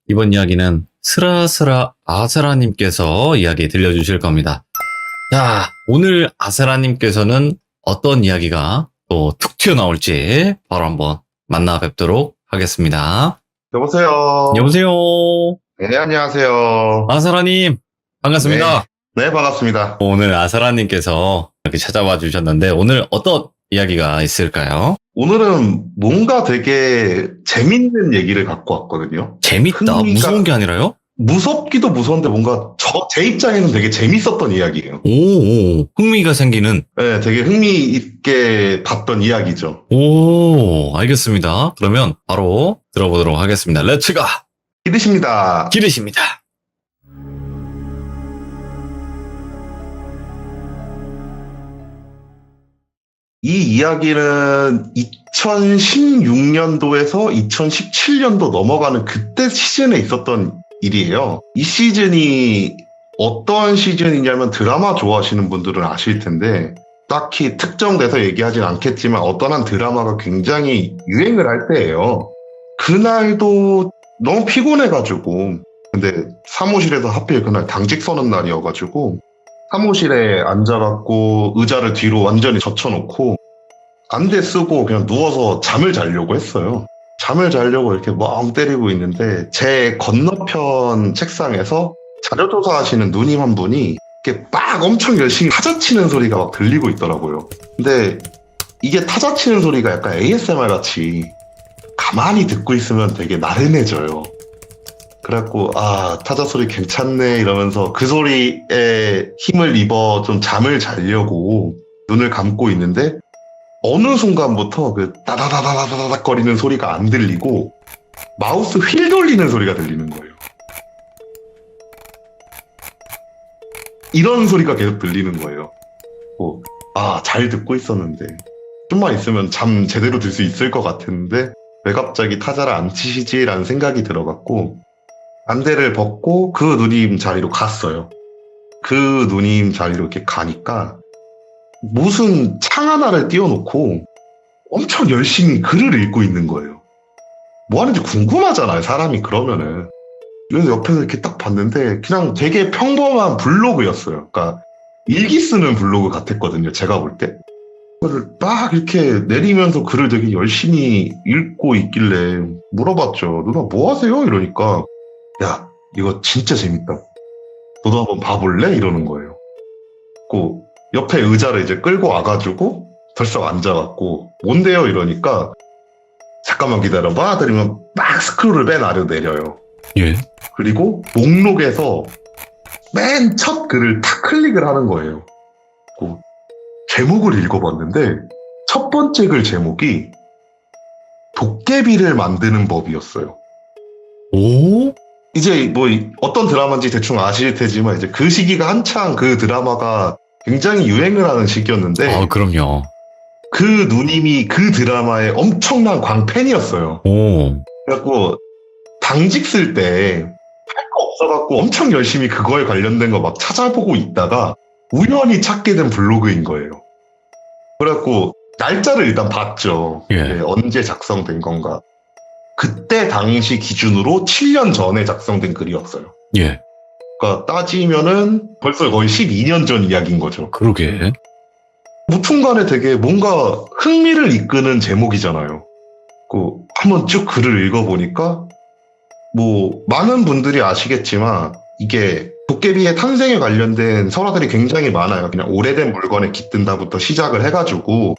이번 이야기는 스라스라 아스라님께서 이야기 들려주실 겁니다. 자, 오늘 아스라님께서는 어떤 이야기가 또 툭 튀어나올지 바로 한번 만나 뵙도록 하겠습니다. 여보세요. 여보세요. 네, 안녕하세요. 아스라님, 반갑습니다. 네, 반갑습니다. 오늘 아스라님께서 이렇게 찾아와 주셨는데 오늘 어떤 이야기가 있을까요? 오늘은 뭔가 되게 재밌는 얘기를 갖고 왔거든요. 재밌다, 무서운 게 아니라요? 무섭기도 무서운데 뭔가 제 입장에는 되게 재밌었던 이야기예요. 오, 흥미가 생기는. 네, 되게 흥미있게 봤던 이야기죠. 오, 알겠습니다. 그러면 바로 들어보도록 하겠습니다. 렛츠가! 기대십니다. 기대십니다. 이 이야기는 2016년도에서 2017년도 넘어가는 그때 시즌에 있었던 일이에요. 이 시즌이 어떤 시즌이냐면 드라마 좋아하시는 분들은 아실 텐데 딱히 특정돼서 얘기하진 않겠지만 어떤 한 드라마가 굉장히 유행을 할 때예요. 그날도 너무 피곤해가지고 근데 사무실에서 하필 그날 당직 서는 날이어가지고 사무실에 앉아갖고 의자를 뒤로 완전히 젖혀놓고 안대 쓰고 그냥 누워서 잠을 자려고 했어요. 잠을 자려고 이렇게 멍 때리고 있는데 제 건너편 책상에서 자료조사 하시는 누님 한 분이 이렇게 막 엄청 열심히 타자 치는 소리가 막 들리고 있더라고요. 근데 이게 타자 치는 소리가 약간 ASMR 같이 가만히 듣고 있으면 되게 나른해져요. 그래갖고 타자 소리 괜찮네 이러면서 그 소리에 힘을 입어 좀 잠을 자려고 눈을 감고 있는데 어느 순간부터 그 따다다다다닥 거리는 소리가 안 들리고 마우스 휠 돌리는 소리가 들리는 거예요. 이런 소리가 계속 들리는 거예요. 잘 듣고 있었는데 좀만 있으면 잠 제대로 들 수 있을 것 같았는데 왜 갑자기 타자를 안 치시지라는 생각이 들어갔고 안대를 벗고 그 누님 자리로 갔어요. 그 누님 자리로 이렇게 가니까 무슨 창 하나를 띄워놓고 엄청 열심히 글을 읽고 있는 거예요. 뭐 하는지 궁금하잖아요, 사람이 그러면은. 그래서 옆에서 이렇게 딱 봤는데 그냥 되게 평범한 블로그였어요. 그러니까 일기 쓰는 블로그 같았거든요, 제가 볼 때. 그거를 딱 이렇게 내리면서 글을 되게 열심히 읽고 있길래 물어봤죠. 누나 뭐 하세요? 이러니까 야, 이거 진짜 재밌다고. 너도 한번 봐볼래? 이러는 거예요. 그 옆에 의자를 이제 끌고 와가지고 덜썩 앉아갖고 뭔데요? 이러니까 잠깐만 기다려봐. 그러면 막 스크롤을 맨 아래로 내려요. 예. 그리고 목록에서 맨 첫 글을 탁 클릭을 하는 거예요. 그 제목을 읽어봤는데 첫 번째 글 제목이 도깨비를 만드는 법이었어요. 오? 이제 뭐 어떤 드라마인지 대충 아실 테지만 이제 그 시기가 한창 그 드라마가 굉장히 유행을 하는 시기였는데 그럼요. 그 누님이 그 드라마의 엄청난 광팬이었어요. 오. 그래갖고 당직 쓸 때 할 거 없어갖고 엄청 열심히 그거에 관련된 거 막 찾아보고 있다가 우연히 찾게 된 블로그인 거예요. 그래갖고 날짜를 일단 봤죠. 예. 언제 작성된 건가. 그때 당시 기준으로 7년 전에 작성된 글이었어요. 예. 그러니까 따지면은 벌써 거의 12년 전 이야기인 거죠. 그러게. 무튼간에 되게 뭔가 흥미를 이끄는 제목이잖아요. 한번 쭉 글을 읽어보니까 뭐 많은 분들이 아시겠지만 이게 도깨비의 탄생에 관련된 설화들이 굉장히 많아요. 그냥 오래된 물건에 깃든다부터 시작을 해가지고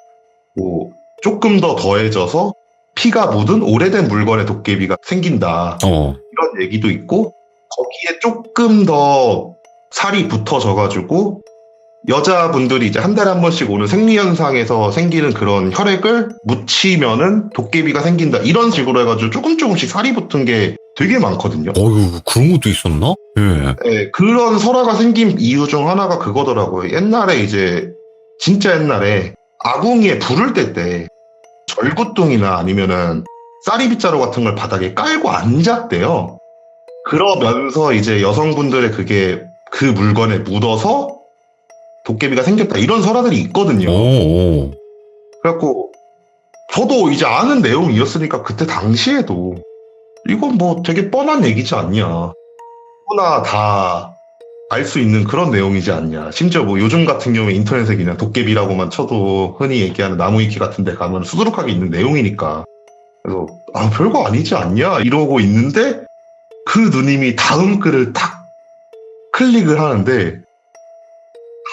뭐 조금 더 더해져서 피가 묻은 오래된 물건에 도깨비가 생긴다. 이런 얘기도 있고 거기에 조금 더 살이 붙어져가지고 여자분들이 이제 한 달에 한 번씩 오는 생리현상에서 생기는 그런 혈액을 묻히면은 도깨비가 생긴다. 이런 식으로 해가지고 조금씩 살이 붙은 게 되게 많거든요. 어휴, 그런 것도 있었나? 예. 네, 그런 설화가 생긴 이유 중 하나가 그거더라고요. 옛날에 이제 진짜 옛날에 아궁이에 불을 뗄 때 절구뚱이나 아니면은 쌀이빗자루 같은 걸 바닥에 깔고 앉았대요. 그러면서 이제 여성분들의 그게 그 물건에 묻어서 도깨비가 생겼다. 이런 설화들이 있거든요. 오. 그래갖고 저도 이제 아는 내용이었으니까 그때 당시에도 이건 뭐 되게 뻔한 얘기지 않냐. 누구나 다 알 수 있는 그런 내용이지 않냐. 심지어 뭐 요즘 같은 경우에 인터넷에 그냥 도깨비라고만 쳐도 흔히 얘기하는 나무위키 같은 데 가면 수두룩하게 있는 내용이니까. 그래서 별거 아니지 않냐 이러고 있는데 그 누님이 다음 글을 딱 클릭을 하는데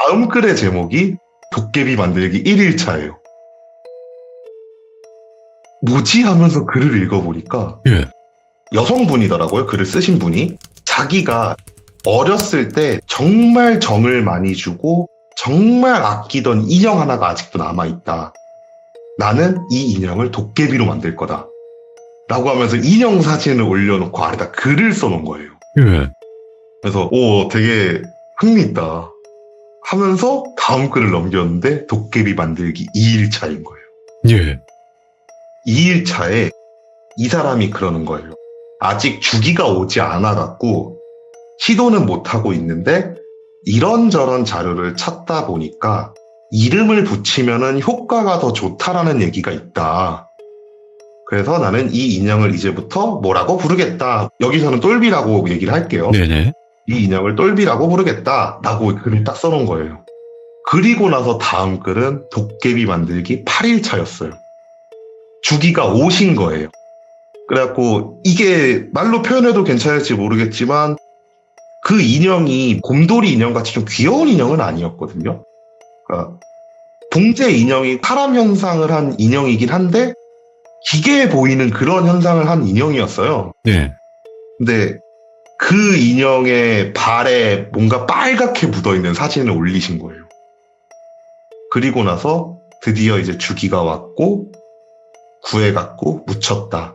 다음 글의 제목이 도깨비 만들기 1일차예요. 뭐지 하면서 글을 읽어보니까 예. 여성분이더라고요. 글을 쓰신 분이. 자기가 어렸을 때 정말 정을 많이 주고 정말 아끼던 인형 하나가 아직도 남아있다. 나는 이 인형을 도깨비로 만들 거다. 라고 하면서 인형 사진을 올려놓고 아래다 글을 써놓은 거예요. 예. 그래서 되게 흥미있다 하면서 다음 글을 넘겼는데 도깨비 만들기 2일차인 거예요. 예. 2일차에 이 사람이 그러는 거예요. 아직 주기가 오지 않아갖고 시도는 못하고 있는데 이런저런 자료를 찾다 보니까 이름을 붙이면은 효과가 더 좋다라는 얘기가 있다. 그래서 나는 이 인형을 이제부터 뭐라고 부르겠다. 여기서는 똘비라고 얘기를 할게요. 네네. 이 인형을 똘비라고 부르겠다. 라고 글을 딱 써놓은 거예요. 그리고 나서 다음 글은 도깨비 만들기 8일차였어요. 주기가 오신 거예요. 그래갖고 이게 말로 표현해도 괜찮을지 모르겠지만 그 인형이 곰돌이 인형같이 좀 귀여운 인형은 아니었거든요. 그러니까 봉제 인형이 사람 형상을 한 인형이긴 한데 기계에 보이는 그런 현상을 한 인형이었어요. 네. 근데 그 인형의 발에 뭔가 빨갛게 묻어있는 사진을 올리신 거예요. 그리고 나서 드디어 이제 주기가 왔고 구해갖고 묻혔다.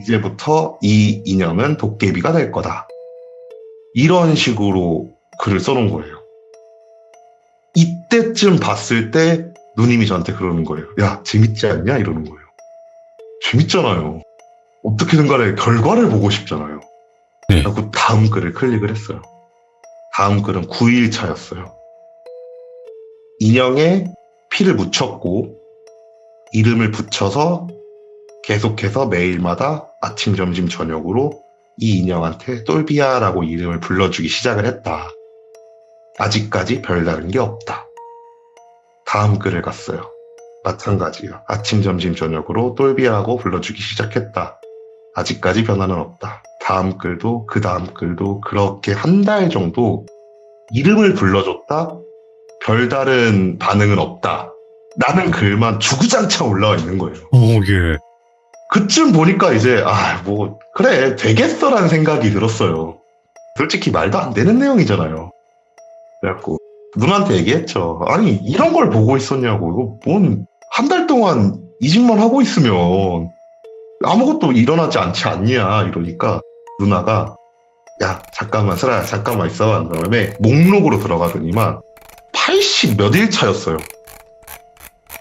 이제부터 이 인형은 도깨비가 될 거다. 이런 식으로 글을 써놓은 거예요. 이때쯤 봤을 때 누님이 저한테 그러는 거예요. 야, 재밌지 않냐? 이러는 거예요. 재밌잖아요. 어떻게든 간에 결과를 보고 싶잖아요. 네. 그리고 다음 글을 클릭을 했어요. 다음 글은 9일차였어요. 인형에 피를 묻혔고 이름을 붙여서 계속해서 매일마다 아침, 점심, 저녁으로 이 인형한테 똘비야라고 이름을 불러주기 시작을 했다. 아직까지 별다른 게 없다. 다음 글을 갔어요. 마찬가지예요. 아침, 점심, 저녁으로 똘비야라고 불러주기 시작했다. 아직까지 변화는 없다. 다음 글도 그 다음 글도 그렇게 한 달 정도 이름을 불러줬다. 별다른 반응은 없다. 라는 글만 주구장창 올라와 있는 거예요. 예. 그쯤 보니까 이제 그래 되겠어라는 생각이 들었어요. 솔직히 말도 안 되는 내용이잖아요. 그래갖고 누나한테 얘기했죠. 아니 이런 걸 보고 있었냐고. 이거 뭔 한 달 동안 이 짓만 하고 있으면 아무것도 일어나지 않지 않냐 이러니까 누나가 야 잠깐만 슬아야 잠깐만 있어 한 다음에 목록으로 들어가더니만 80 몇 일 차였어요.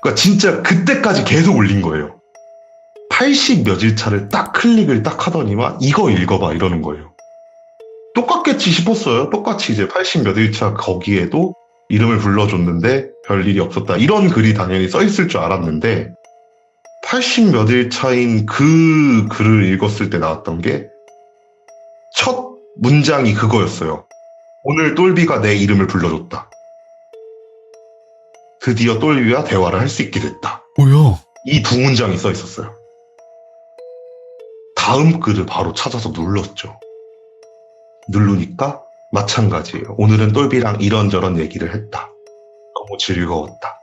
그러니까 진짜 그때까지 계속 올린 거예요. 80 몇 일 차를 딱 클릭을 딱 하더니만 이거 읽어봐 이러는 거예요. 똑같겠지 싶었어요. 똑같이 이제 80 몇 일 차 거기에도 이름을 불러줬는데 별일이 없었다. 이런 글이 당연히 써있을 줄 알았는데 80 몇 일 차인 그 글을 읽었을 때 나왔던 게 첫 문장이 그거였어요. 오늘 똘비가 내 이름을 불러줬다. 드디어 똘비와 대화를 할 수 있게 됐다. 뭐야? 이 두 문장이 써 있었어요. 다음 글을 바로 찾아서 눌렀죠. 누르니까 마찬가지예요. 오늘은 똘비랑 이런저런 얘기를 했다. 너무 즐거웠다.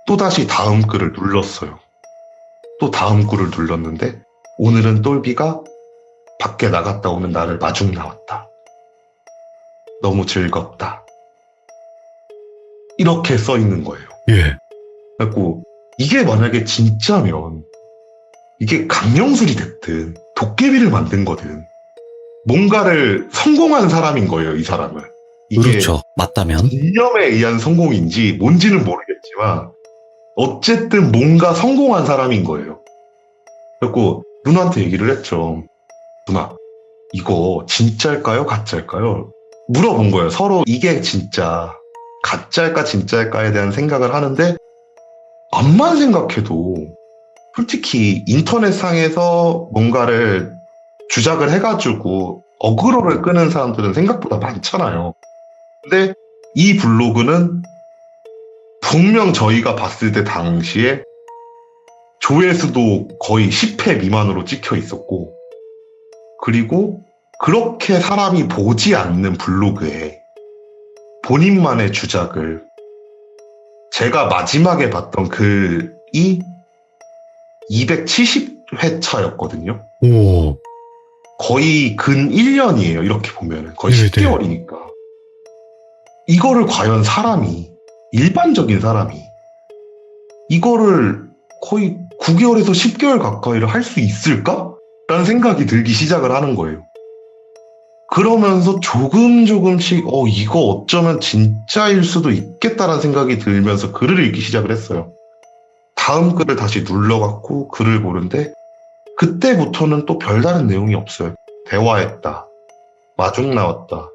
또다시 다음 글을 눌렀어요. 또 다음 글을 눌렀는데 오늘은 똘비가 밖에 나갔다 오는 나를 마중 나왔다. 너무 즐겁다. 이렇게 써 있는 거예요. 예. 그래갖고 이게 만약에 진짜면 이게 강령술이 됐든 도깨비를 만든 거든 뭔가를 성공한 사람인 거예요. 이 사람은. 이게 그렇죠. 맞다면. 이념에 의한 성공인지 뭔지는 모르겠지만 어쨌든 뭔가 성공한 사람인 거예요. 그래갖고 누나한테 얘기를 했죠. 누나 이거 진짜일까요? 가짜일까요? 물어본 거예요. 서로 이게 진짜 가짜일까 진짜일까에 대한 생각을 하는데 암만 생각해도 솔직히 인터넷상에서 뭔가를 주작을 해가지고 어그로를 끄는 사람들은 생각보다 많잖아요. 근데 이 블로그는 분명 저희가 봤을 때 당시에 조회수도 거의 10회 미만으로 찍혀 있었고, 그리고 그렇게 사람이 보지 않는 블로그에 본인만의 주작을, 제가 마지막에 봤던 글이 270회차였거든요. 오. 거의 근 1년이에요. 이렇게 보면 거의 네네. 10개월이니까. 이거를 과연 사람이, 일반적인 사람이 이거를 거의 9개월에서 10개월 가까이를 할 수 있을까? 라는 생각이 들기 시작을 하는 거예요. 그러면서 조금씩 이거 어쩌면 진짜일 수도 있겠다라는 생각이 들면서 글을 읽기 시작을 했어요. 다음 글을 다시 눌러갖고 글을 보는데 그때부터는 또 별다른 내용이 없어요. 대화했다, 마중 나왔다,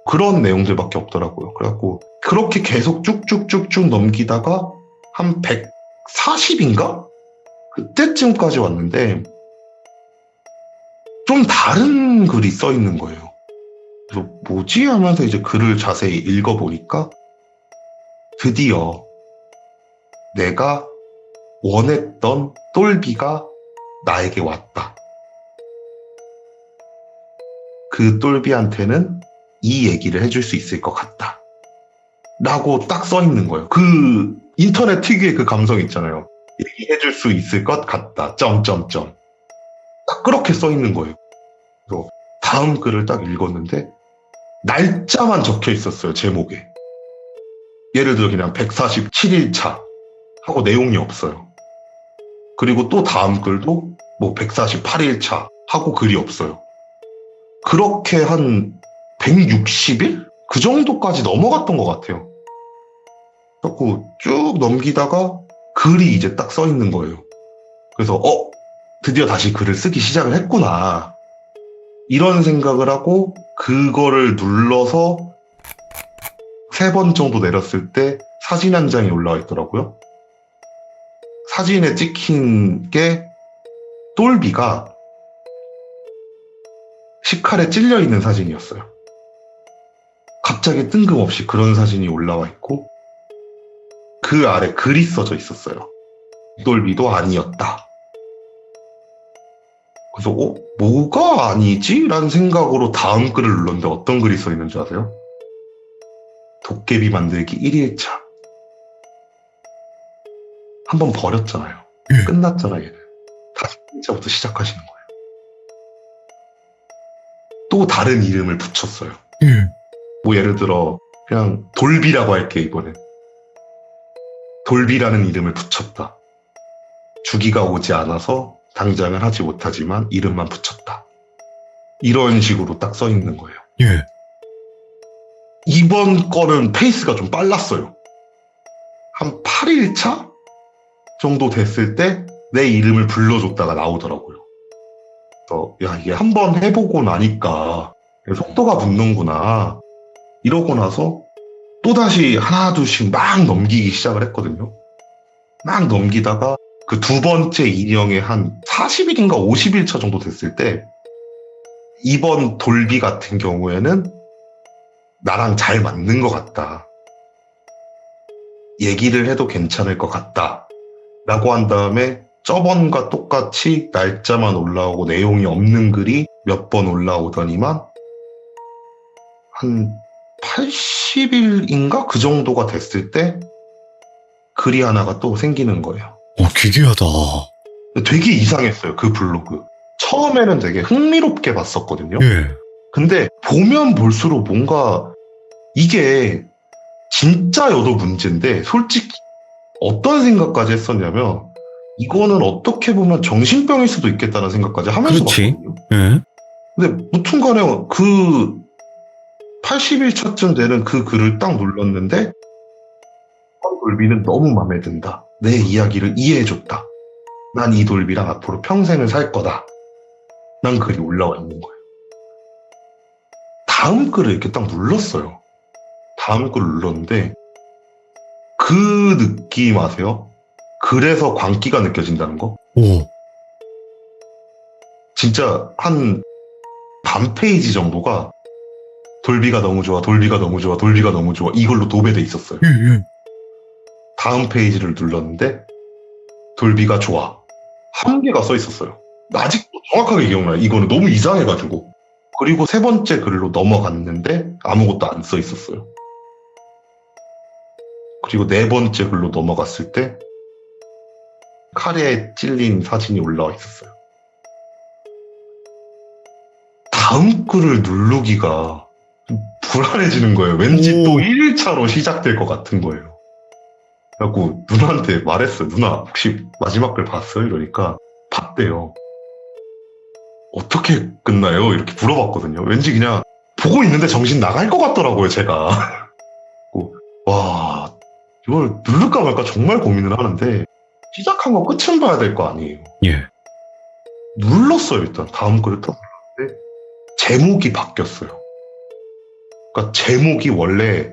그런 내용들밖에 없더라고요. 그래갖고 그렇게 계속 쭉쭉쭉쭉 넘기다가 한 140인가? 그때쯤까지 왔는데 좀 다른 글이 써 있는 거예요. 그래서 뭐지? 하면서 이제 글을 자세히 읽어보니까 드디어 내가 원했던 똘비가 나에게 왔다. 그 똘비한테는 이 얘기를 해줄 수 있을 것 같다. 라고 딱 써 있는 거예요. 그 인터넷 특유의 그 감성 있잖아요. 얘기해줄 수 있을 것 같다. 점점점. 딱 그렇게 써 있는 거예요. 그래서 다음 글을 딱 읽었는데 날짜만 적혀 있었어요. 제목에. 예를 들어 그냥 147일차 하고 내용이 없어요. 그리고 또 다음 글도 뭐 148일차 하고 글이 없어요. 그렇게 한 160일? 그 정도까지 넘어갔던 것 같아요. 그래서 쭉 넘기다가 글이 이제 딱 써 있는 거예요. 그래서 드디어 다시 글을 쓰기 시작을 했구나. 이런 생각을 하고 그거를 눌러서 3번 정도 내렸을 때 사진 한 장이 올라와 있더라고요. 사진에 찍힌 게 똘비가 식칼에 찔려 있는 사진이었어요. 갑자기 뜬금없이 그런 사진이 올라와 있고 그 아래 글이 써져 있었어요. 똘비도 아니었다. 그래서 뭐가 아니지? 라는 생각으로 다음 글을 눌렀는데 어떤 글이 써 있는 줄 아세요? 도깨비 만들기 1일차. 한번 버렸잖아요. 끝났잖아 얘는. 다시 1일차부터 시작하시는 거예요. 또 다른 이름을 붙였어요. 뭐 예를 들어 그냥 돌비라고 할게 이번엔. 돌비라는 이름을 붙였다. 주기가 오지 않아서 당장은 하지 못하지만 이름만 붙였다. 이런 식으로 딱 써 있는 거예요. 예. 이번 거는 페이스가 좀 빨랐어요. 한 8일차 정도 됐을 때 내 이름을 불러줬다가 나오더라고요. 그래서 야, 이게 한번 해보고 나니까 속도가 붙는구나. 이러고 나서 또다시 하나 둘씩 막 넘기기 시작을 했거든요. 막 넘기다가 그 두 번째 인형에 한 40일인가 50일차 정도 됐을 때 이번 돌비 같은 경우에는 나랑 잘 맞는 것 같다. 얘기를 해도 괜찮을 것 같다. 라고 한 다음에 저번과 똑같이 날짜만 올라오고 내용이 없는 글이 몇 번 올라오더니만 한 80일인가? 그 정도가 됐을 때 글이 하나가 또 생기는 거예요. 기괴하다. 되게 이상했어요, 그 블로그. 처음에는 되게 흥미롭게 봤었거든요. 예. 근데 보면 볼수록 뭔가 이게 진짜여도 문제인데 솔직히 어떤 생각까지 했었냐면 이거는 어떻게 보면 정신병일 수도 있겠다는 생각까지 하면서 그렇지. 봤거든요. 예. 근데 무튼간에 그 80일차쯤 되는 그 글을 딱 눌렀는데 돌비는 너무 마음에 든다. 내 이야기를 이해해줬다. 난 이 돌비랑 앞으로 평생을 살 거다. 난 글이 올라와 있는 거예요. 다음 글을 이렇게 딱 눌렀어요. 다음 글을 눌렀는데 그 느낌 아세요? 그래서 광기가 느껴진다는 거. 오. 진짜 한 반 페이지 정도가 돌비가 너무 좋아, 돌비가 너무 좋아, 돌비가 너무 좋아 이걸로 도배돼 있었어요. 다음 페이지를 눌렀는데 돌비가 좋아 한 개가 써 있었어요. 아직도 정확하게 기억나요. 이거는 너무 이상해가지고. 그리고 세 번째 글로 넘어갔는데 아무것도 안 써 있었어요. 그리고 네 번째 글로 넘어갔을 때 칼에 찔린 사진이 올라와 있었어요. 다음 글을 누르기가 좀 불안해지는 거예요. 왠지 오. 또 1일차로 시작될 것 같은 거예요. 그래갖고 누나한테 말했어요. 누나 혹시 마지막 글 봤어요? 이러니까 봤대요. 어떻게 끝나요? 이렇게 물어봤거든요. 왠지 그냥 보고 있는데 정신 나갈 것 같더라고요, 제가. 와, 이걸 누를까 말까 정말 고민을 하는데 시작한 거 끝은 봐야 될 거 아니에요. 예. 눌렀어요. 일단 다음 글을 또 눌렀는데 제목이 바뀌었어요. 그러니까 제목이 원래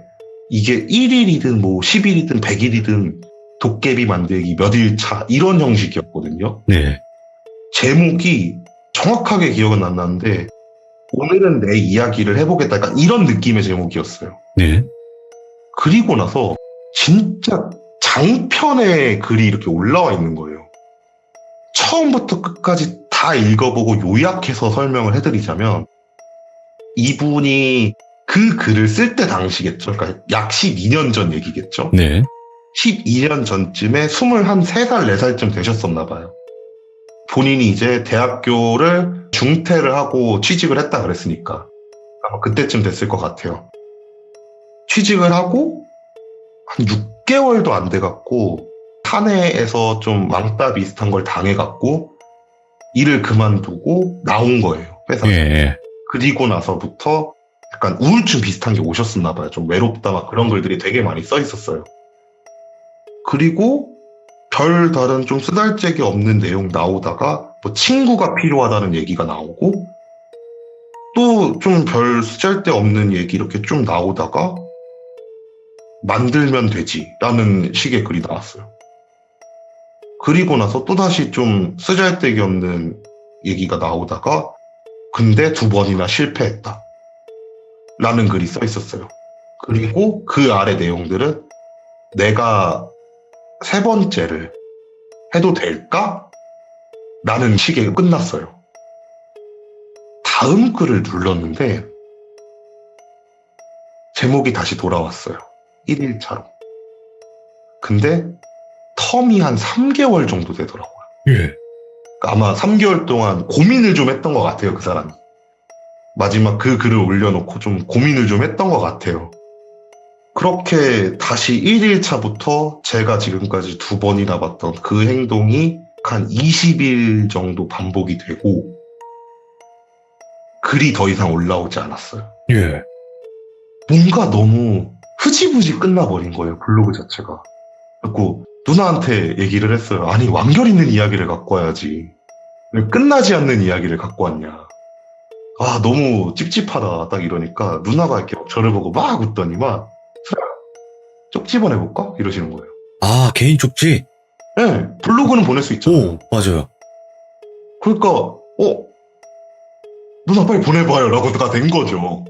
이게 1일이든 뭐 10일이든 100일이든 도깨비 만들기 몇 일 차 이런 형식이었거든요. 네. 제목이 정확하게 기억은 안 나는데 오늘은 내 이야기를 해보겠다 약간 이런 느낌의 제목이었어요. 네. 그리고 나서 진짜 장편의 글이 이렇게 올라와 있는 거예요. 처음부터 끝까지 다 읽어보고 요약해서 설명을 해드리자면 이분이 그 글을 쓸 때 당시겠죠. 그러니까 약 12년 전 얘기겠죠. 네. 12년 전쯤에 23살, 4살쯤 되셨었나 봐요. 본인이 이제 대학교를 중퇴를 하고 취직을 했다 그랬으니까 아마 그때쯤 됐을 것 같아요. 취직을 하고 한 6개월도 안 돼갖고 사내에서 좀 왕따 비슷한 걸 당해갖고 일을 그만두고 나온 거예요. 회사. 예. 그리고 나서부터 약간 우울증 비슷한 게 오셨었나 봐요. 좀 외롭다 막 그런 글들이 되게 많이 써 있었어요. 그리고 별 다른 좀 쓰잘데기 없는 내용 나오다가 뭐 친구가 필요하다는 얘기가 나오고 또 좀 별 쓰잘데 없는 얘기 이렇게 좀 나오다가 만들면 되지라는 식의 글이 나왔어요. 그리고 나서 또다시 좀 쓰잘데기 없는 얘기가 나오다가 근데 2번이나 실패했다 라는 글이 써 있었어요. 그리고 그 아래 내용들은 내가 세 번째를 해도 될까? 라는 식의 끝났어요. 다음 글을 눌렀는데 제목이 다시 돌아왔어요. 1일차로. 근데 텀이 한 3개월 정도 되더라고요. 예. 아마 3개월 동안 고민을 좀 했던 것 같아요, 그 사람이. 마지막 그 글을 올려놓고 좀 고민을 좀 했던 것 같아요. 그렇게 다시 1일차부터 제가 지금까지 2번이나 봤던 그 행동이 한 20일 정도 반복이 되고 글이 더 이상 올라오지 않았어요. 예. 뭔가 너무 흐지부지 끝나버린 거예요, 블로그 자체가. 그래서 누나한테 얘기를 했어요. 아니, 완결 있는 이야기를 갖고 와야지. 왜 끝나지 않는 이야기를 갖고 왔냐. 아, 너무 찝찝하다. 딱 이러니까 누나가 이렇게 저를 보고 막 웃더니만 쪽지번 해볼까? 이러시는 거예요. 아, 개인 쪽지? 네, 블로그는 보낼 수 있잖아요. 오, 맞아요. 그러니까 누나 빨리 보내봐요 라고 다 된 거죠.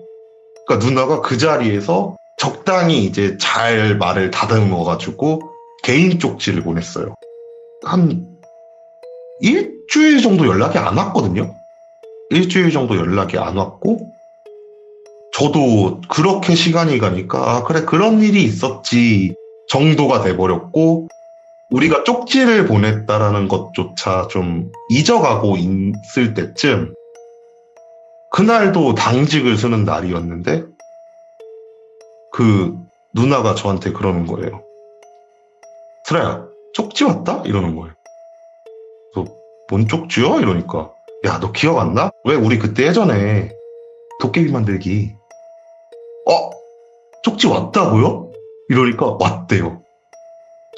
그러니까 누나가 그 자리에서 적당히 이제 잘 말을 다듬어가지고 개인 쪽지를 보냈어요. 한 일주일 정도 연락이 안 왔거든요. 일주일 정도 연락이 안 왔고 저도 그렇게 시간이 가니까 아, 그래 그런 일이 있었지 정도가 돼버렸고 우리가 쪽지를 보냈다라는 것조차 좀 잊어가고 있을 때쯤 그날도 당직을 쓰는 날이었는데 그 누나가 저한테 그러는 거예요. 슬아야 쪽지 왔다? 이러는 거예요. 그래서 뭔 쪽지요? 이러니까 야 너 기억 안 나? 왜 우리 그때 예전에 도깨비 만들기 쪽지 왔다고요? 이러니까 왔대요.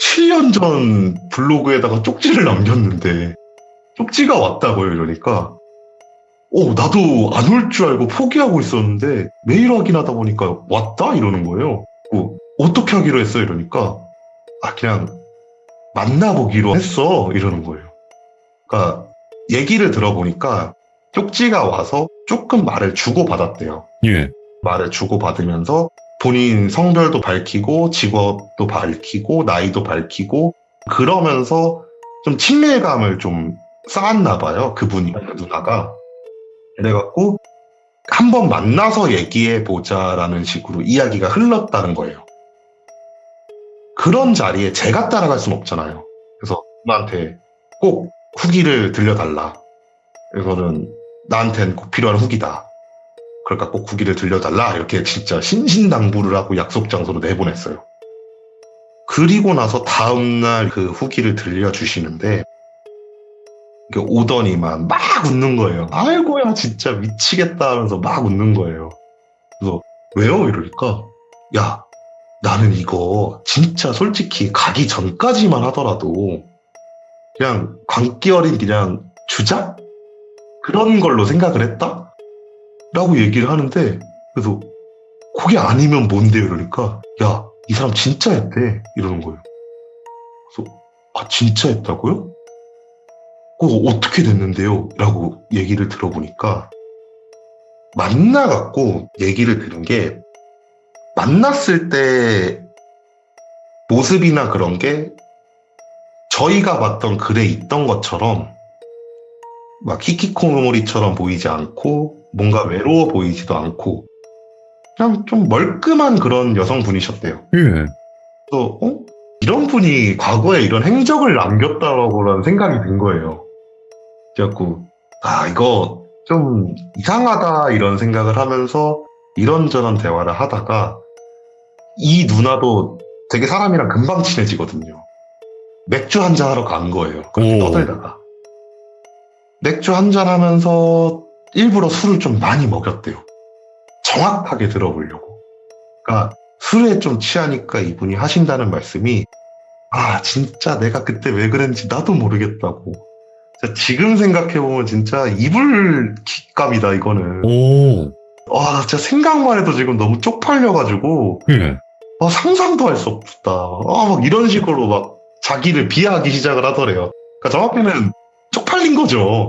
7년 전 블로그에다가 쪽지를 남겼는데 쪽지가 왔다고요. 이러니까 나도 안 올 줄 알고 포기하고 있었는데 매일 확인하다 보니까 왔다? 이러는 거예요. 어떻게 하기로 했어? 이러니까 그냥 만나보기로 했어. 이러는 거예요. 그러니까 얘기를 들어보니까 쪽지가 와서 조금 말을 주고받았대요. 예. 말을 주고받으면서 본인 성별도 밝히고 직업도 밝히고 나이도 밝히고 그러면서 좀 친밀감을 좀 쌓았나 봐요. 그분이, 그 누나가. 그래갖고 한번 만나서 얘기해 보자라는 식으로 이야기가 흘렀다는 거예요. 그런 자리에 제가 따라갈 순 없잖아요. 그래서 누나한테 꼭 후기를 들려달라. 이거는 나한테는 꼭 필요한 후기다. 그러니까 꼭 후기를 들려달라. 이렇게 진짜 신신당부를 하고 약속 장소로 내보냈어요. 그리고 나서 다음날 그 후기를 들려주시는데 오더니만 막 웃는 거예요. 아이고야 진짜 미치겠다 하면서 막 웃는 거예요. 그래서 왜요? 이러니까 야 나는 이거 진짜 솔직히 가기 전까지만 하더라도 그냥 광기 어린 그냥 주작? 그런 걸로 생각을 했다? 라고 얘기를 하는데 그래서 그게 아니면 뭔데요? 이러니까 야 이 사람 진짜 했대 이러는 거예요. 그래서 아 진짜 했다고요? 그거 어떻게 됐는데요? 라고 얘기를 들어보니까 만나갖고 얘기를 들은 게 만났을 때 모습이나 그런 게 저희가 봤던 글에 있던 것처럼 막 히키코모리처럼 보이지 않고 뭔가 외로워 보이지도 않고 그냥 좀 멀끔한 그런 여성분이셨대요. 예. 그래서 이런 분이 과거에 이런 행적을 남겼다라고라는 생각이 든 거예요. 그래갖고 아 이거 좀 이상하다 이런 생각을 하면서 이런저런 대화를 하다가 이 누나도 되게 사람이랑 금방 친해지거든요. 맥주 한잔 하러 간 거예요. 그렇게 떠들다가 맥주 한잔 하면서 일부러 술을 좀 많이 먹였대요. 정확하게 들어보려고. 그러니까 술에 좀 취하니까 이분이 하신다는 말씀이 아 진짜 내가 그때 왜 그랬는지 나도 모르겠다고. 지금 생각해보면 진짜 이불킥감이다 이거는. 오. 와 진짜 생각만 해도 지금 너무 쪽팔려가지고 예. 상상도 할 수 없다. 막 이런 식으로 막 자기를 비하하기 시작을 하더래요. 그러니까 정확히는 쪽팔린 거죠.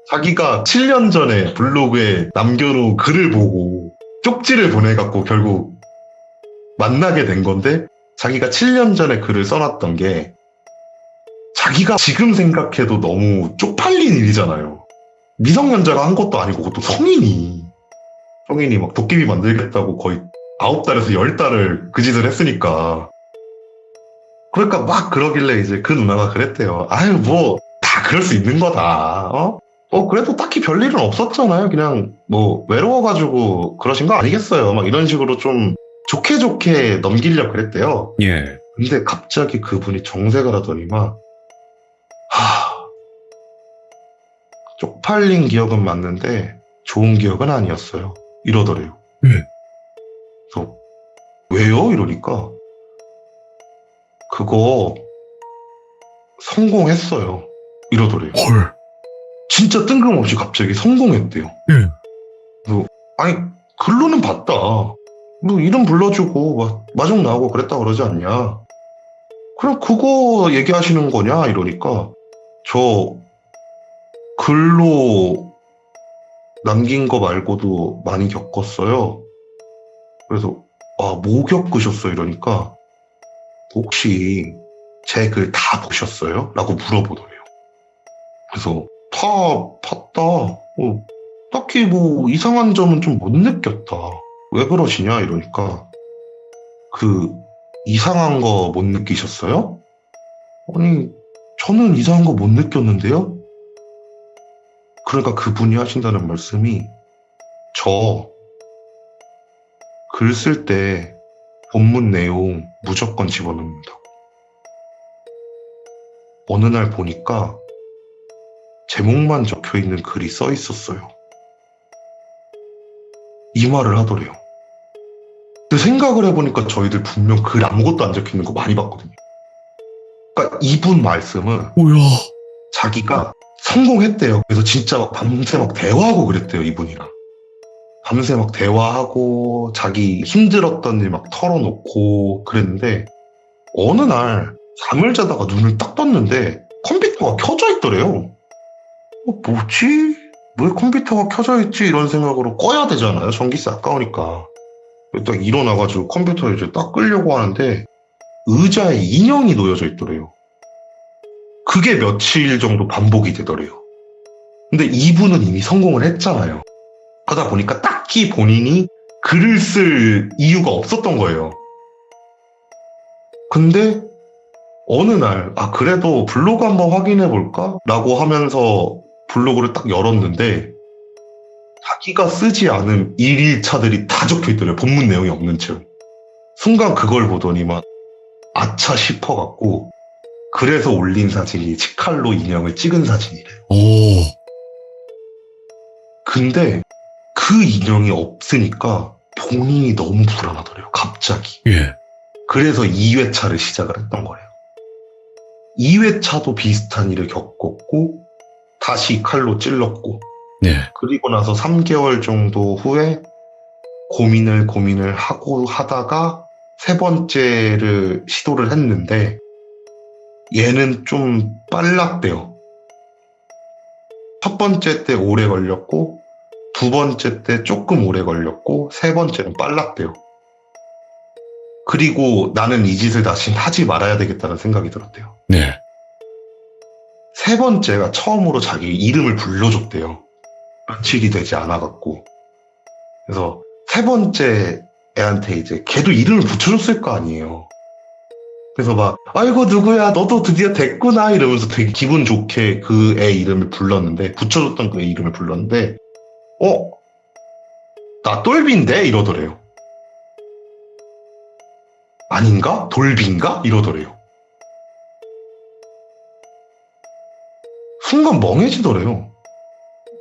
자기가 7년 전에 블로그에 남겨놓은 글을 보고 쪽지를 보내갖고 결국 만나게 된 건데 자기가 7년 전에 글을 써놨던 게 자기가 지금 생각해도 너무 쪽팔린 일이잖아요. 미성년자가 한 것도 아니고 그것도 성인이 막 도깨비 만들겠다고 거의 9달에서 10달을 그 짓을 했으니까 그러니까 막 그러길래 이제 그 누나가 그랬대요. 아유 뭐 다 그럴 수 있는 거다. 그래도 딱히 별일은 없었잖아요. 그냥 뭐 외로워가지고 그러신 거 아니겠어요. 막 이런 식으로 좀 좋게 넘기려고 그랬대요. 예. 근데 갑자기 그분이 정색을 하더니만 쪽팔린 기억은 맞는데 좋은 기억은 아니었어요. 이러더래요. 예. 그래서 왜요? 이러니까 그거 성공했어요. 이러더래요. 헐. 진짜 뜬금없이 갑자기 성공했대요. 예. 그래서 아니 글로는 봤다. 뭐 이름 불러주고 막 마중 나오고 그랬다 그러지 않냐. 그럼 그거 얘기하시는 거냐 이러니까 저 글로 남긴 거 말고도 많이 겪었어요. 그래서 뭐 겪으셨어요? 이러니까 혹시 제 글 다 보셨어요? 라고 물어보더래요. 그래서 다 봤다. 딱히 뭐 이상한 점은 좀 못 느꼈다. 왜 그러시냐? 이러니까 그 이상한 거 못 느끼셨어요? 아니 저는 이상한 거 못 느꼈는데요? 그러니까 그분이 하신다는 말씀이 저 글 쓸 때 본문 내용 무조건 집어넣는다고. 어느 날 보니까 제목만 적혀 있는 글이 써 있었어요. 이 말을 하더래요. 근데 생각을 해보니까 저희들 분명 글 아무것도 안 적혀 있는 거 많이 봤거든요. 그러니까 이분 말씀은 뭐야? 자기가 성공했대요. 그래서 진짜 막 밤새 막 대화하고 그랬대요, 이분이랑. 밤새 막 대화하고 자기 힘들었던 일 막 털어놓고 그랬는데 어느 날 잠을 자다가 눈을 딱 떴는데 컴퓨터가 켜져 있더래요. 뭐지? 왜 컴퓨터가 켜져 있지? 이런 생각으로 꺼야 되잖아요. 전기세 아까우니까. 딱 일어나가지고 컴퓨터를 이제 딱 끄려고 하는데 의자에 인형이 놓여져 있더래요. 그게 며칠 정도 반복이 되더래요. 근데 이분은 이미 성공을 했잖아요. 그러다 보니까 딱히 본인이 글을 쓸 이유가 없었던 거예요. 근데 어느 날, 그래도 블로그 한번 확인해 볼까? 라고 하면서 블로그를 딱 열었는데 자기가 쓰지 않은 일일차들이 다 적혀 있더래요. 본문 내용이 없는 채로. 순간 그걸 보더니만 아차 싶어갖고 그래서 올린 사진이 치칼로 인형을 찍은 사진이래요. 오. 근데 그 인형이 없으니까 본인이 너무 불안하더래요. 갑자기. 예. 그래서 2회차를 시작을 했던 거예요. 2회차도 비슷한 일을 겪었고 다시 칼로 찔렀고 네. 그리고 나서 3개월 정도 후에 고민을 하고 하다가 세 번째를 시도를 했는데 얘는 좀 빨랐대요. 첫 번째 때 오래 걸렸고 두 번째 때 조금 오래 걸렸고 세 번째는 빨랐대요. 그리고 나는 이 짓을 다시 하지 말아야 되겠다는 생각이 들었대요. 네. 세 번째가 처음으로 자기 이름을 불러줬대요. 며칠이 되지 않아갖고. 그래서 세 번째 애한테 이제 걔도 이름을 붙여줬을 거 아니에요. 그래서 막 아이고 누구야 너도 드디어 됐구나 이러면서 되게 기분 좋게 그 애 이름을 불렀는데 붙여줬던 그 애 이름을 불렀는데 나 똘비인데? 이러더래요. 아닌가? 돌비인가? 이러더래요. 순간 멍해지더래요.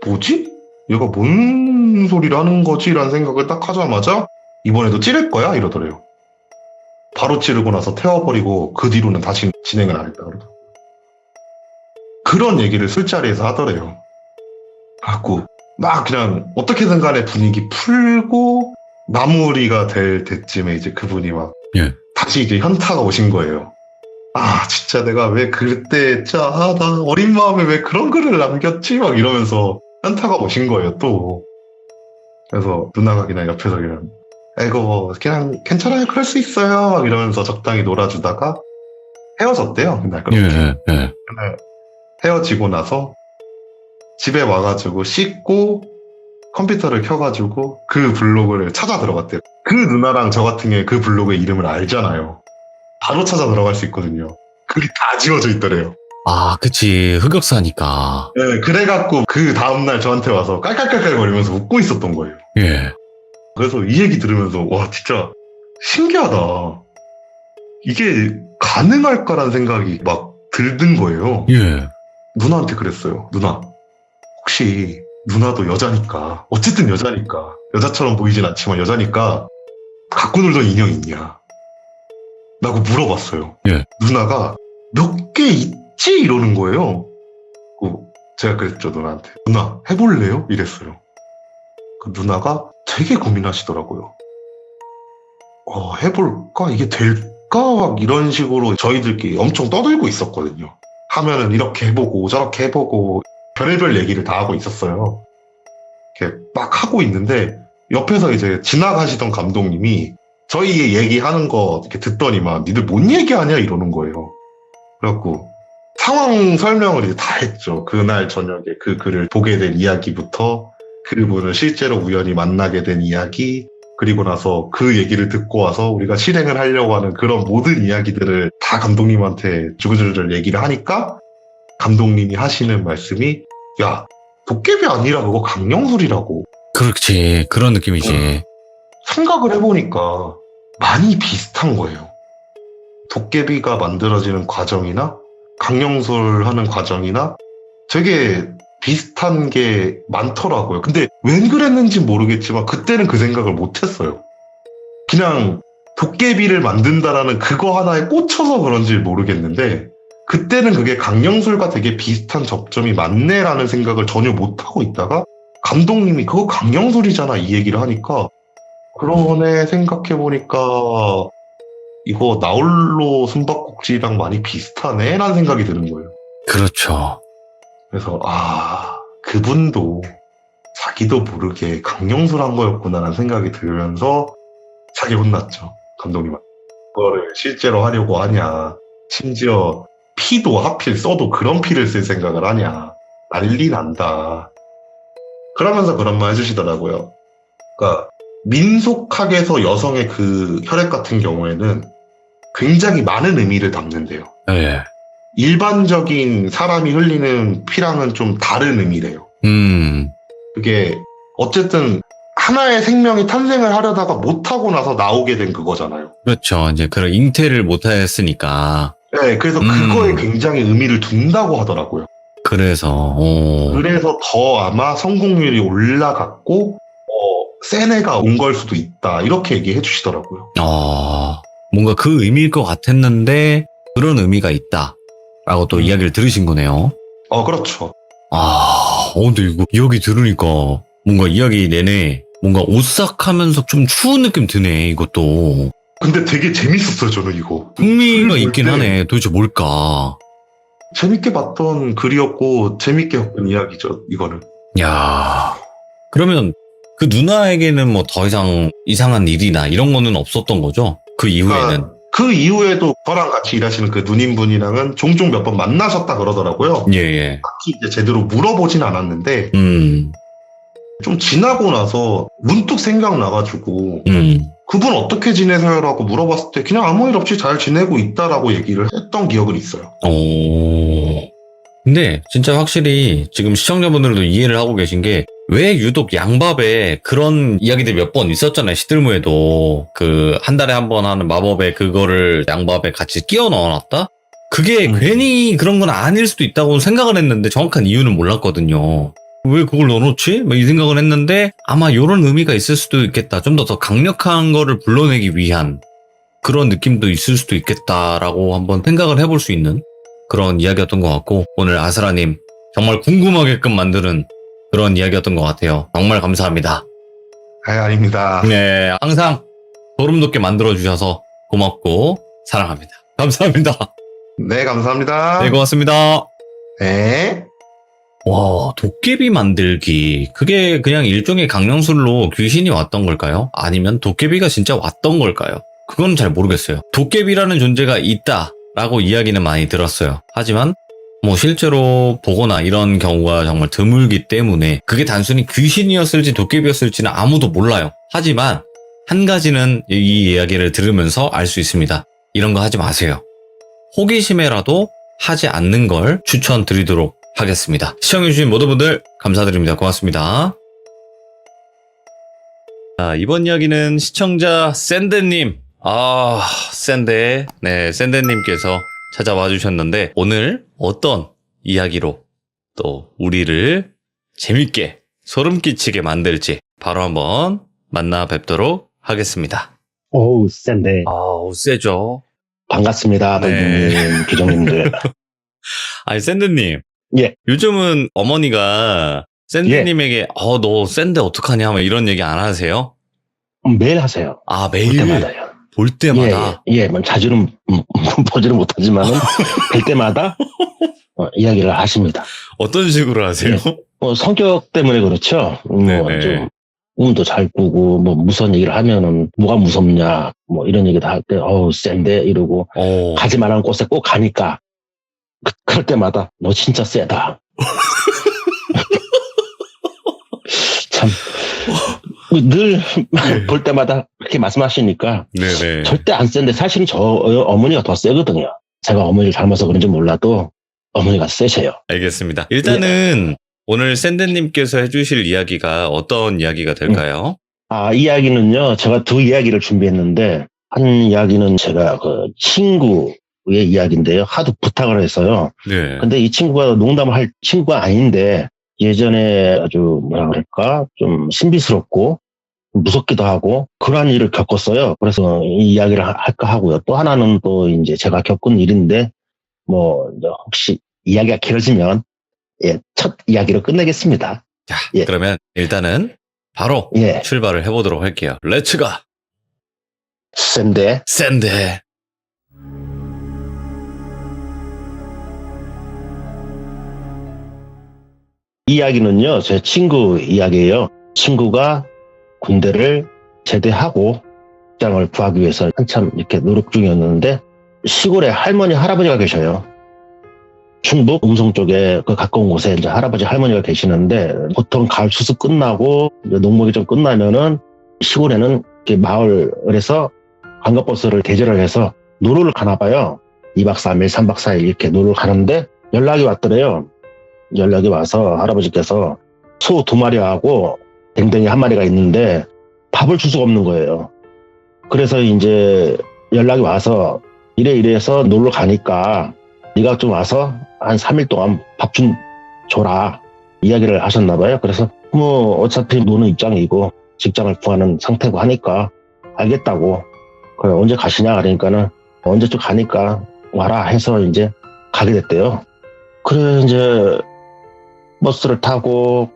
뭐지? 얘가 뭔 소리를 하는 거지? 라는 생각을 딱 하자마자 이번에도 찌를 거야? 이러더래요. 바로 찌르고 나서 태워버리고 그 뒤로는 다시 진행을 안 했다 그러더라고요. 그런 얘기를 술자리에서 하더래요. 갖고 막 그냥 어떻게든 간에 분위기 풀고 마무리가 될 때쯤에 이제 그분이 막 예. 다시 이제 현타가 오신 거예요. 진짜 내가 왜 그때 나 어린 마음에 왜 그런 글을 남겼지? 막 이러면서 현타가 오신 거예요, 또. 그래서 누나가 그냥 옆에서 그냥 아이고 그냥 괜찮아요, 그럴 수 있어요 막 이러면서 적당히 놀아주다가 헤어졌대요, 그날 그렇게. 예. 근데 헤어지고 나서 집에 와가지고 씻고 컴퓨터를 켜가지고 그 블로그를 찾아 들어갔대요. 그 누나랑 저 같은 경우에 그 블로그의 이름을 알잖아요. 바로 찾아 들어갈 수 있거든요. 그게 다 지워져 있더래요. 그치. 흑역사니까. 네, 그래갖고 그 다음날 저한테 와서 깔깔깔깔거리면서 웃고 있었던 거예요. 예. 그래서 이 얘기 들으면서 와 진짜 신기하다. 이게 가능할까라는 생각이 막 들던 거예요. 예. 누나한테 그랬어요. 누나, 혹시 누나도 여자니까, 어쨌든 여자니까, 여자처럼 보이진 않지만 여자니까 갖고 놀던 인형 있냐? 라고 물어봤어요. 예. 누나가 몇 개 있지? 이러는 거예요. 제가 그랬죠, 누나한테. 누나, 해볼래요? 이랬어요. 그 누나가 되게 고민하시더라고요. 해볼까? 이게 될까? 막 이런 식으로 저희들끼리 엄청 떠들고 있었거든요. 하면은 이렇게 해보고 저렇게 해보고 별의별 얘기를 다 하고 있었어요. 이렇게 막 하고 있는데 옆에서 이제 지나가시던 감독님이 저희 얘기하는 거 이렇게 듣더니만 니들 뭔 얘기하냐 이러는 거예요. 그래갖고 상황 설명을 이제 다 했죠. 그날 저녁에 그 글을 보게 된 이야기부터 그분을 실제로 우연히 만나게 된 이야기, 그리고 나서 그 얘기를 듣고 와서 우리가 실행을 하려고 하는 그런 모든 이야기들을 다 감독님한테 주구주구 얘기를 하니까 감독님이 하시는 말씀이 야, 도깨비 아니라 그거 강령술이라고. 그렇지. 그런 느낌이지. 생각을 해보니까 많이 비슷한 거예요. 도깨비가 만들어지는 과정이나 강령술 하는 과정이나 되게 비슷한 게 많더라고요. 근데 웬 그랬는지 모르겠지만 그때는 그 생각을 못했어요. 그냥 도깨비를 만든다라는 그거 하나에 꽂혀서 그런지 모르겠는데 그때는 그게 강령술과 되게 비슷한 접점이 많네라는 생각을 전혀 못하고 있다가 감독님이 그거 강령술이잖아 이 얘기를 하니까 그러네 생각해보니까 이거 나홀로 숨바꼭질이랑 많이 비슷하네? 라는 생각이 드는 거예요. 그렇죠. 그래서 그분도 자기도 모르게 강령술 한 거였구나라는 생각이 들면서 자기 혼났죠. 감독님한테. 그거를 실제로 하려고 하냐. 심지어 피도 하필 써도 그런 피를 쓸 생각을 하냐. 난리 난다. 그러면서 그런 말 해주시더라고요. 그러니까 민속학에서 여성의 그 혈액 같은 경우에는 굉장히 많은 의미를 담는데요. 네. 일반적인 사람이 흘리는 피랑은 좀 다른 의미래요. 그게 어쨌든 하나의 생명이 탄생을 하려다가 못하고 나서 나오게 된 그거잖아요. 그렇죠. 이제 그런 잉태를 못했으니까. 네, 그래서 그거에 굉장히 의미를 둔다고 하더라고요. 그래서 더 아마 성공률이 올라갔고, 센 애가 온 걸 수도 있다. 이렇게 얘기해 주시더라고요. 뭔가 그 의미일 것 같았는데, 그런 의미가 있다. 라고 또 이야기를 들으신 거네요. 그렇죠. 근데 이거 이야기 들으니까, 뭔가 이야기 내내, 뭔가 오싹하면서 좀 추운 느낌 드네, 이것도. 근데 되게 재밌었어요, 저는 이거. 흥미가 있긴 하네. 도대체 뭘까? 재밌게 봤던 글이었고, 재밌게 봤던 이야기죠, 이거는. 야, 그러면 그 누나에게는 뭐 더 이상 이상한 일이나 이런 거는 없었던 거죠? 그 이후에는. 그 이후에도 저랑 같이 일하시는 그 누님분이랑은 종종 몇 번 만나셨다 그러더라고요. 예. 딱히 이제 제대로 물어보진 않았는데, 좀 지나고 나서 문득 생각나가지고, 그분 어떻게 지내세요라고 물어봤을 때 그냥 아무 일 없이 잘 지내고 있다라고 얘기를 했던 기억은 있어요. 근데 진짜 확실히 지금 시청자분들도 이해를 하고 계신 게 왜 유독 양밥에 그런 이야기들이 몇 번 있었잖아요. 시들무에도 그 한 달에 한 번 하는 마법에 그거를 양밥에 같이 끼워 넣어놨다? 그게 괜히 그런 건 아닐 수도 있다고 생각을 했는데 정확한 이유는 몰랐거든요. 왜 그걸 넣어놓지? 이 생각을 했는데 아마 이런 의미가 있을 수도 있겠다. 좀 더 강력한 거를 불러내기 위한 그런 느낌도 있을 수도 있겠다라고 한번 생각을 해볼 수 있는 그런 이야기였던 것 같고, 오늘 아스라님 정말 궁금하게끔 만드는 그런 이야기였던 것 같아요. 정말 감사합니다. 아닙니다. 네, 항상 소름 돋게 만들어주셔서 고맙고 사랑합니다. 감사합니다. 네, 감사합니다. 네, 고맙습니다. 네. 와, 도깨비 만들기. 그게 그냥 일종의 강령술로 귀신이 왔던 걸까요? 아니면 도깨비가 진짜 왔던 걸까요? 그건 잘 모르겠어요. 도깨비라는 존재가 있다라고 이야기는 많이 들었어요. 하지만 뭐 실제로 보거나 이런 경우가 정말 드물기 때문에 그게 단순히 귀신이었을지 도깨비였을지는 아무도 몰라요. 하지만 한 가지는 이 이야기를 들으면서 알 수 있습니다. 이런 거 하지 마세요. 호기심에라도 하지 않는 걸 추천드리도록 하겠습니다. 시청해주신 모든 분들 감사드립니다. 고맙습니다. 자, 이번 이야기는 시청자 샌데님. 샌데. 네, 샌데님께서 찾아와 주셨는데, 오늘 어떤 이야기로 또 우리를 재밌게 소름 끼치게 만들지 바로 한번 만나 뵙도록 하겠습니다. 오우, 센데. 세죠. 반갑습니다, 네. 던님, 기종님들. 아니, 샌드님. 예. 요즘은 어머니가 샌드님에게, 너 샌드 어떡하냐, 막 이런 얘기 안 하세요? 매일 하세요. 매일? 볼 때마다요. 볼 때마다? 뭐 자주는 보지는 못하지만은, 뵐 때마다 이야기를 하십니다. 어떤 식으로 하세요? 성격 때문에 그렇죠. 네네. 좀 꿈도 잘 꾸고, 무서운 얘기를 하면은, 뭐가 무섭냐, 이런 얘기도 할 때, 센데, 이러고, 가지 말라는 곳에 꼭 가니까, 그럴 때마다, 너 진짜 세다. 참, 늘 볼 때마다 그렇게 말씀하시니까, 네네. 절대 안 센데, 사실은 저 어머니가 더 세거든요. 제가 어머니를 닮아서 그런지 몰라도, 어머니가 세세요. 알겠습니다. 일단은, 오늘 샌드님께서 해주실 이야기가 어떤 이야기가 될까요? 이야기는요, 제가 두 이야기를 준비했는데, 한 이야기는 제가 그 친구의 이야기인데요. 하도 부탁을 해서요. 네. 근데 이 친구가 농담을 할 친구가 아닌데, 예전에 아주 뭐라 그럴까, 좀 신비스럽고, 무섭기도 하고, 그러한 일을 겪었어요. 그래서 이 이야기를 할까 하고요. 또 하나는 또 이제 제가 겪은 일인데, 혹시 이야기가 길어지면, 첫 이야기로 끝내겠습니다. 자, 그러면 일단은 바로 출발을 해보도록 할게요. 렛츠가! 샌데. 이 이야기는요, 제 친구 이야기예요. 친구가 군대를 제대하고 직장을 구하기 위해서 한참 이렇게 노력 중이었는데 시골에 할머니, 할아버지가 계셔요. 충북 음성 쪽에 그 가까운 곳에 이제 할아버지, 할머니가 계시는데 보통 가을 추수 끝나고 농목이 좀 끝나면은 시골에는 이렇게 마을에서 관광버스를 대절을 해서 놀러를 가나 봐요. 2박 3일, 3박 4일 이렇게 놀러 가는데 연락이 왔더래요. 연락이 와서 할아버지께서 소 2마리하고 댕댕이 1마리가 있는데 밥을 줄 수가 없는 거예요. 그래서 이제 연락이 와서 이래서 놀러 가니까 네가 좀 와서 한 3일 동안 밥 좀 줘라 이야기를 하셨나 봐요. 그래서 뭐 어차피 노는 입장이고 직장을 구하는 상태고 하니까 알겠다고. 그래 언제 가시냐 그러니까는 언제쯤 가니까 와라 해서 이제 가게 됐대요. 그래 이제 버스를 타고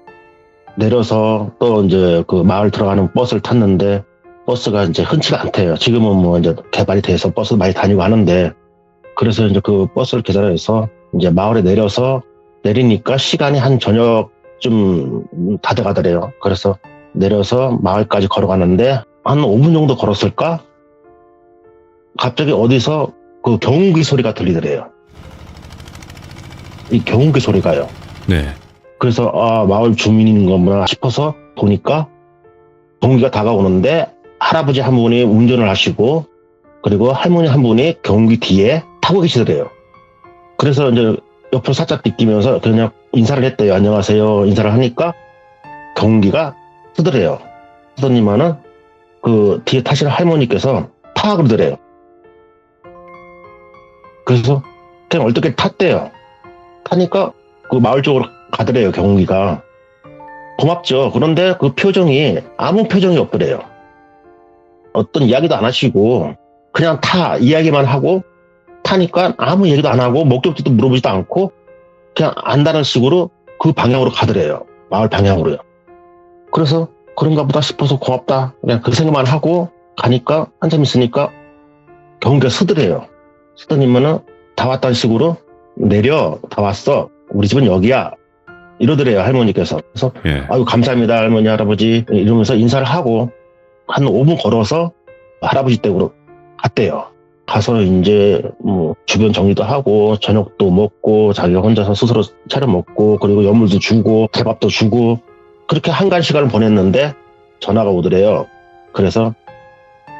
내려서 또 이제 그 마을 들어가는 버스를 탔는데 버스가 이제 흔치가 않대요. 지금은 뭐 이제 개발이 돼서 버스 많이 다니고 하는데 그래서 이제 그 버스를 기다려서 이제 마을에 내리니까 시간이 한 저녁쯤 다 돼가더래요. 그래서 내려서 마을까지 걸어가는데 한 5분 정도 걸었을까? 갑자기 어디서 그 경운기 소리가 들리더래요. 이 경운기 소리가요. 네. 그래서 마을 주민인 건가 싶어서 보니까 경운기가 다가오는데 할아버지 한 분이 운전을 하시고 그리고 할머니 한 분이 경운기 뒤에 타고 계시더래요. 그래서 이제 옆으로 살짝 비끼면서 그냥 인사를 했대요. 안녕하세요. 인사를 하니까 경운기가 쓰더래요. 쓰더니만은 그 뒤에 타시는 할머니께서 타 그러더래요. 그래서 그냥 얼떨결에 탔대요. 타니까 그 마을 쪽으로 가더래요. 경운기가. 고맙죠. 그런데 그 표정이 아무 표정이 없더래요. 어떤 이야기도 안 하시고 그냥 이야기만 하고 타니까 아무 얘기도 안 하고 목적지도 물어보지도 않고 그냥 안다는 식으로 그 방향으로 가더래요. 마을 방향으로요. 그래서 그런가 보다 싶어서 고맙다. 그냥 그 생각만 하고 가니까 한참 있으니까 경운기가 쓰더래요. 쓰더니면은 다 왔다는 식으로 내려 다 왔어. 우리 집은 여기야. 이러더래요. 할머니께서. 그래서 예. 아유 감사합니다 할머니 할아버지 이러면서 인사를 하고 한 5분 걸어서 할아버지 댁으로 갔대요. 가서 이제 뭐 주변 정리도 하고 저녁도 먹고 자기가 혼자서 스스로 차려 먹고 그리고 연물도 주고 개밥도 주고 그렇게 한간 시간을 보냈는데 전화가 오더래요. 그래서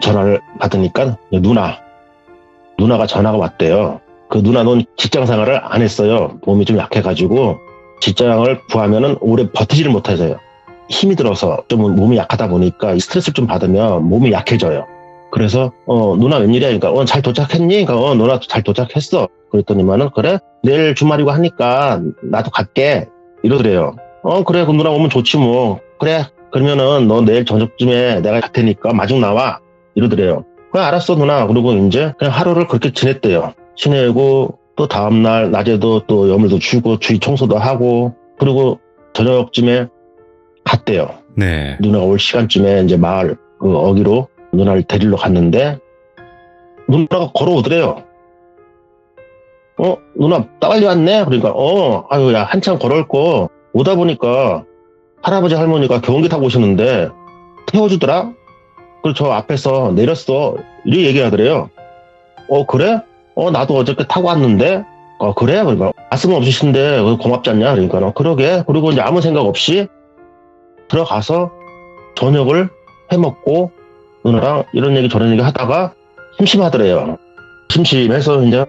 전화를 받으니까 누나가 전화가 왔대요. 그 누나는 직장 생활을 안 했어요. 몸이 좀 약해가지고 직장을 구하면은 오래 버티지를 못해서요. 힘이 들어서 좀 몸이 약하다 보니까 스트레스를 좀 받으면 몸이 약해져요. 그래서 누나 웬일이야? 그러니까 잘 도착했니? 그러니까 누나 잘 도착했어. 그랬더니만은 그래 내일 주말이고 하니까 나도 갈게 이러더래요. 그래 그럼 누나 오면 좋지 뭐. 그래 그러면은 너 내일 저녁쯤에 내가 갈 테니까 마중 나와 이러더래요. 그래 알았어 누나. 그리고 이제 그냥 하루를 그렇게 지냈대요. 지내고 또 다음날 낮에도 또 여물도 주고 주위 청소도 하고 그리고 저녁쯤에 갔대요. 네. 누나가 올 시간쯤에 이제 마을 그 어기로 누나를 데리러 갔는데 누나가 걸어오더래요. 누나 빨리 왔네? 그러니까 아유 야 한참 걸어올 거 오다 보니까 할아버지 할머니가 경운기 타고 오시는데 태워주더라? 그리고 저 앞에서 내렸어. 이렇게 얘기하더래요. 그래? 나도 어저께 타고 왔는데 그래? 그러니까 말씀 없으신데 고맙지 않냐? 그러니까 그러게. 그리고 이제 아무 생각 없이 들어가서 저녁을 해먹고 누나랑 이런 얘기 저런 얘기 하다가 심심하더래요. 심심해서 이제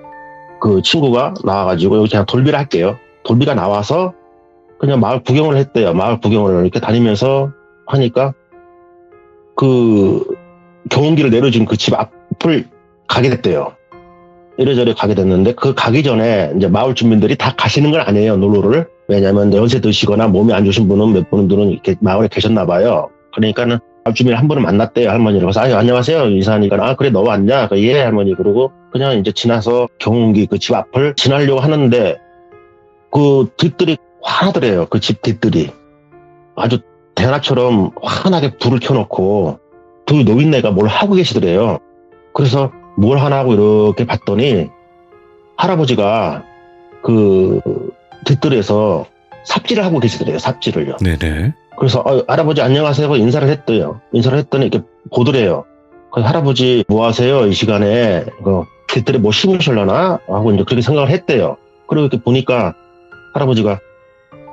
그 친구가 나와가지고 여기 그냥 돌비를 할게요. 돌비가 나와서 그냥 마을 구경을 했대요. 마을 구경을 이렇게 다니면서 하니까 그 경운기를 내려준 그 집 앞을 가게 됐대요. 이래저래 가게 됐는데 그 가기 전에 이제 마을 주민들이 다 가시는 건 아니에요. 놀러를. 왜냐하면 연세 드시거나 몸이 안 좋으신 분은 몇 분들은 이렇게 마을에 계셨나 봐요. 그러니까는 마을 주민 한 분을 만났대요. 할머니를. 그래서 안녕하세요 인사하니까 그래 너 왔냐? 예 할머니. 그러고 그냥 이제 지나서 경운기 그 집 앞을 지나려고 하는데 그 뒷들이 환하더래요. 그 집 뒷들이 아주 대낮처럼 환하게 불을 켜놓고 두 노인네가 뭘 하고 계시더래요. 그래서 뭘 하나 하고 이렇게 봤더니 할아버지가 그 뒷뜰에서 삽질을 하고 계시더래요. 삽질을요. 네네. 그래서 할아버지 안녕하세요 하고 인사를 했대요. 인사를 했더니 이렇게 보더래요. 할아버지 뭐 하세요? 이 시간에 깃들에 뭐 심으실려나? 하고 이제 그렇게 생각을 했대요. 그리고 이렇게 보니까 할아버지가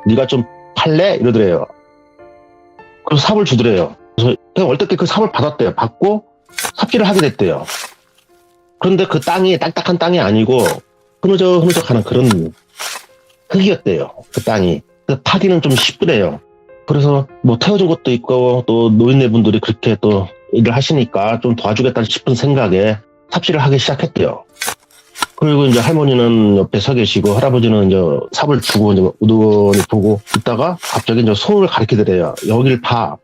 네가 좀 팔래? 이러더래요. 그래서 삽을 주더래요. 그래서 그냥 얼떨결에 그 삽을 받았대요. 받고 삽질을 하게 됐대요. 그런데 그 땅이 딱딱한 땅이 아니고 흐느적 하는 그런 흙이었대요. 그 땅이. 파기는 좀 쉽더래요. 그래서 뭐 태워준 것도 있고 또 노인네분들이 그렇게 또 일을 하시니까 좀 도와주겠다 싶은 생각에 삽질을 하기 시작했대요. 그리고 이제 할머니는 옆에 서 계시고 할아버지는 이제 삽을 주고 이제 우두머니 보고 있다가 갑자기 이제 손을 가리키더래요. 여길 파.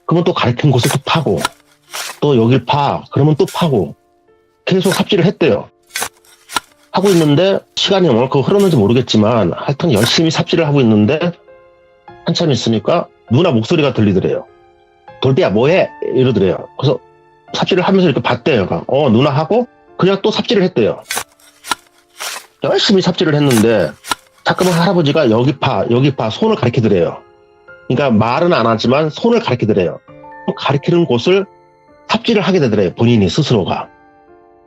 그러면 또 가리킨 곳을 또 파고 또 여길 파. 그러면 또 파고 계속 삽질을 했대요. 하고 있는데 시간이 얼마큼 흐르는지 모르겠지만 하여튼 열심히 삽질을 하고 있는데 한참 있으니까 누나 목소리가 들리더래요. 돌비야 뭐해? 이러더래요. 그래서 삽질을 하면서 이렇게 봤대요. 누나 하고 그냥 또 삽질을 했대요. 열심히 삽질을 했는데 자꾸만 할아버지가 여기 파 손을 가리키더래요. 그러니까 말은 안 하지만 손을 가리키더래요. 가리키는 곳을 삽질을 하게 되더래요. 본인이 스스로가.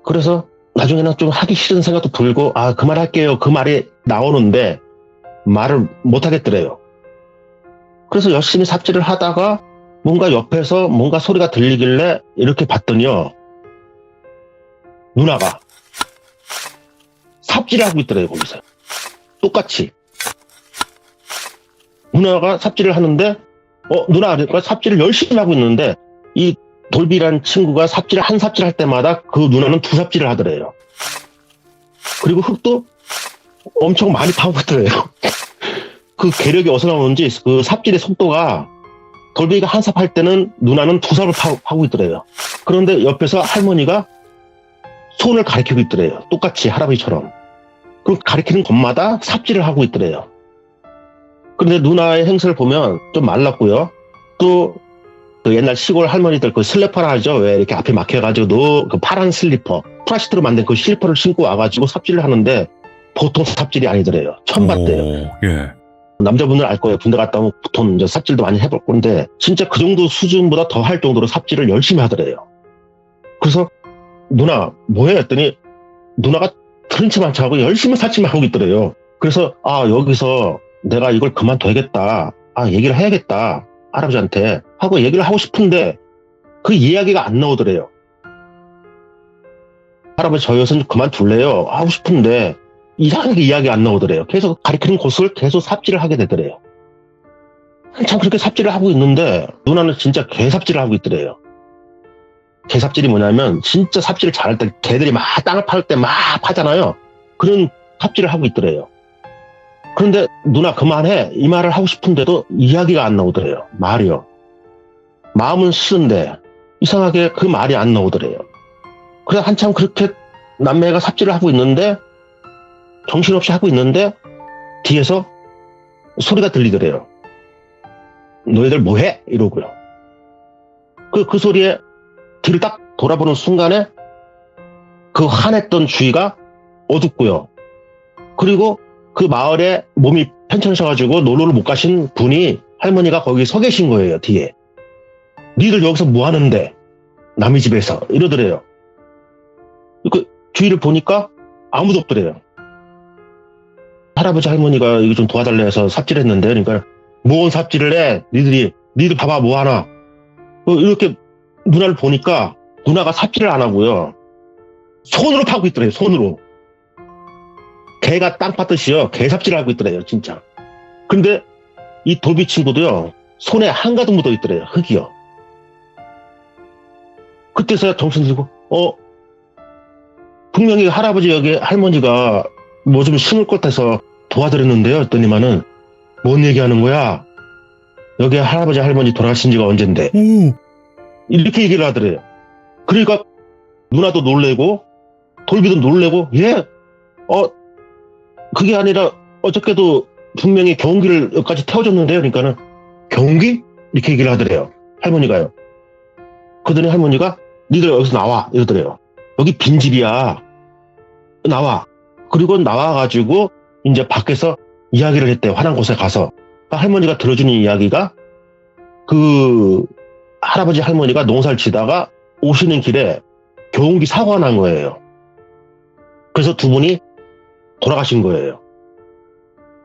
그래서 나중에는 좀 하기 싫은 생각도 들고 그만할게요. 그 말이 나오는데 말을 못 하겠더래요. 그래서 열심히 삽질을 하다가 뭔가 옆에서 뭔가 소리가 들리길래 이렇게 봤더니요. 누나가 삽질을 하고 있더래요. 거기서. 똑같이. 누나가 삽질을 하는데 누나가 삽질을 열심히 하고 있는데 이 돌비란 친구가 한 삽질 할 때마다 그 누나는 두 삽질을 하더래요. 그리고 흙도 엄청 많이 파고 있더래요. 그 괴력이 어디서 나오는지 그 삽질의 속도가 돌비가 한 삽 할 때는 누나는 두 삽을 파고 있더래요. 그런데 옆에서 할머니가 손을 가리키고 있더래요. 똑같이 할아버지처럼. 그럼 가리키는 곳마다 삽질을 하고 있더래요. 그런데 누나의 행세를 보면 좀 말랐고요. 또 그 옛날 시골 할머니들 그 슬리퍼라 하죠. 왜 이렇게 앞에 막혀가지고 그 파란 슬리퍼, 플라스틱으로 만든 그 슬리퍼를 신고 와가지고 삽질을 하는데 보통 삽질이 아니더래요. 처음 봤대요. 예. 남자분들 알 거예요. 군대 갔다 오면 보통 이제 삽질도 많이 해볼 건데 진짜 그 정도 수준보다 더 할 정도로 삽질을 열심히 하더래요. 그래서 누나 뭐해? 했더니 누나가 트렌치 만차하고 열심히 삽질만 하고 있더래요. 그래서 여기서 내가 이걸 그만둬야겠다. 얘기를 해야겠다. 할아버지한테 하고 얘기를 하고 싶은데 그 이야기가 안 나오더래요. 할아버지 저 여기서 좀 그만둘래요? 하고 싶은데 이상하게 이야기가 안 나오더래요. 계속 가리키는 곳을 계속 삽질을 하게 되더래요. 한참 그렇게 삽질을 하고 있는데 누나는 진짜 개삽질을 하고 있더래요. 개삽질이 뭐냐면 진짜 삽질을 잘할 때 개들이 막 땅을 팔 때 막 파잖아요. 그런 삽질을 하고 있더래요. 그런데 누나 그만해 이 말을 하고 싶은데도 이야기가 안 나오더래요. 말이요. 마음은 싫은데 이상하게 그 말이 안 나오더래요. 그래서 한참 그렇게 남매가 삽질을 하고 있는데 정신없이 하고 있는데 뒤에서 소리가 들리더래요. 너희들 뭐해? 이러고요. 그 소리에 뒤를 딱 돌아보는 순간에 그 환했던 주위가 어둡고요. 그리고 그 마을에 몸이 편찮으셔가지고 놀러를 못 가신 분이 할머니가 거기 서 계신 거예요. 뒤에. 니들 여기서 뭐 하는데? 남의 집에서 이러더래요. 그 주위를 보니까 아무도 없더래요. 할아버지 할머니가 이거 좀 도와달래 해서 삽질했는데 그러니까 뭔 삽질을 해? 니들 봐봐 뭐 하나? 이렇게 누나를 보니까 누나가 삽질을 안 하고요. 손으로 파고 있더래요. 손으로. 개가 땅 파듯이요. 개 삽질을 하고 있더래요. 진짜. 근데 이 돌비 친구도요. 손에 한가득 묻어 있더래요. 흙이요. 그때서야 정신 들고 분명히 할아버지 여기 할머니가 뭐 좀 심을 것 같아서 도와드렸는데요. 했더니만은 뭔 얘기하는 거야? 여기 할아버지 할머니 돌아가신 지가 언젠데. 이렇게 얘기를 하더래요. 그러니까 누나도 놀래고 돌비도 놀래고 그게 아니라 어저께도 분명히 경기를 여기까지 태워줬는데요. 그러니까는 경기? 이렇게 얘기를 하더래요. 할머니가요. 그러더니 할머니가 니들 여기서 나와 이러더래요. 여기 빈집이야. 나와. 그리고 나와가지고 이제 밖에서 이야기를 했대요. 화난 곳에 가서. 할머니가 들어주는 이야기가 그 할아버지 할머니가 농사를 지다가 오시는 길에 교통기 사고가 난 거예요. 그래서 두 분이 돌아가신 거예요.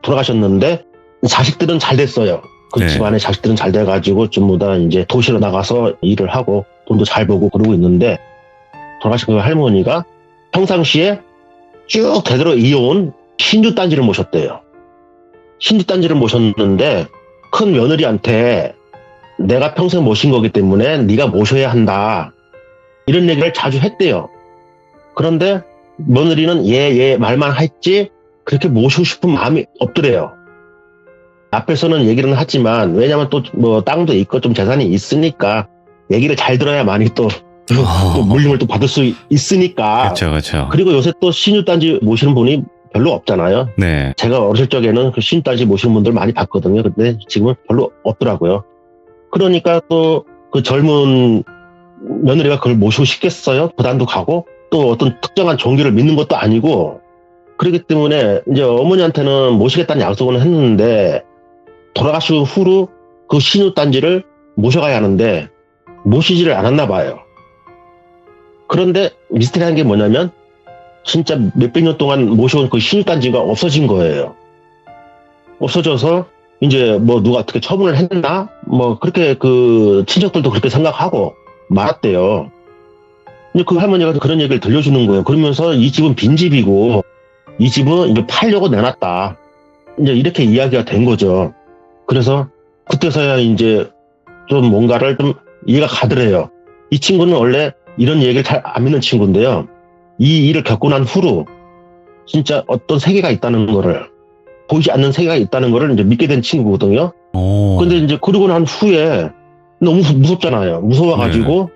돌아가셨는데 자식들은 잘 됐어요. 그 네. 집안에 자식들은 잘 돼가지고 전부 다 이제 도시로 나가서 일을 하고 돈도 잘 벌고 그러고 있는데 돌아가신 그 할머니가 평상시에 쭉 대대로 이어온 신주단지를 모셨대요. 신주단지를 모셨는데 큰 며느리한테 내가 평생 모신 거기 때문에 네가 모셔야 한다. 이런 얘기를 자주 했대요. 그런데 며느리는 예 말만 했지 그렇게 모시고 싶은 마음이 없더래요. 앞에서는 얘기는 하지만 왜냐면 또 뭐 땅도 있고 좀 재산이 있으니까 얘기를 잘 들어야 많이 또 물림을 또 받을 수 있으니까. 그렇죠. 그리고 요새 또 신주단지 모시는 분이 별로 없잖아요. 네. 제가 어렸을 적에는 그 신주단지 모시는 분들 많이 봤거든요. 근데 지금은 별로 없더라고요. 그러니까 또 그 젊은 며느리가 그걸 모시고 싶겠어요? 부담도 가고 또 어떤 특정한 종교를 믿는 것도 아니고 그렇기 때문에 이제 어머니한테는 모시겠다는 약속은 했는데 돌아가시고 후로 그 신주단지를 모셔가야 하는데 모시지를 않았나 봐요. 그런데 미스터리한 게 뭐냐면 진짜 몇백 년 동안 모셔온 그 신주단지가 없어진 거예요. 없어져서 이제 뭐 누가 어떻게 처분을 했나? 뭐 그렇게 그 친척들도 그렇게 생각하고 말았대요. 근데 그 할머니가 그런 얘기를 들려주는 거예요. 그러면서 이 집은 빈집이고 이 집은 이제 팔려고 내놨다. 이제 이렇게 이야기가 된 거죠. 그래서 그때서야 이제 좀 뭔가를 좀 이해가 가더래요. 이 친구는 원래 이런 얘기를 잘 안 믿는 친구인데요. 이 일을 겪고 난 후로 진짜 어떤 세계가 있다는 거를 보이지 않는 세계가 있다는 거를 이제 믿게 된 친구거든요. 근데 이제 그러고 난 후에 너무 무섭잖아요. 무서워가지고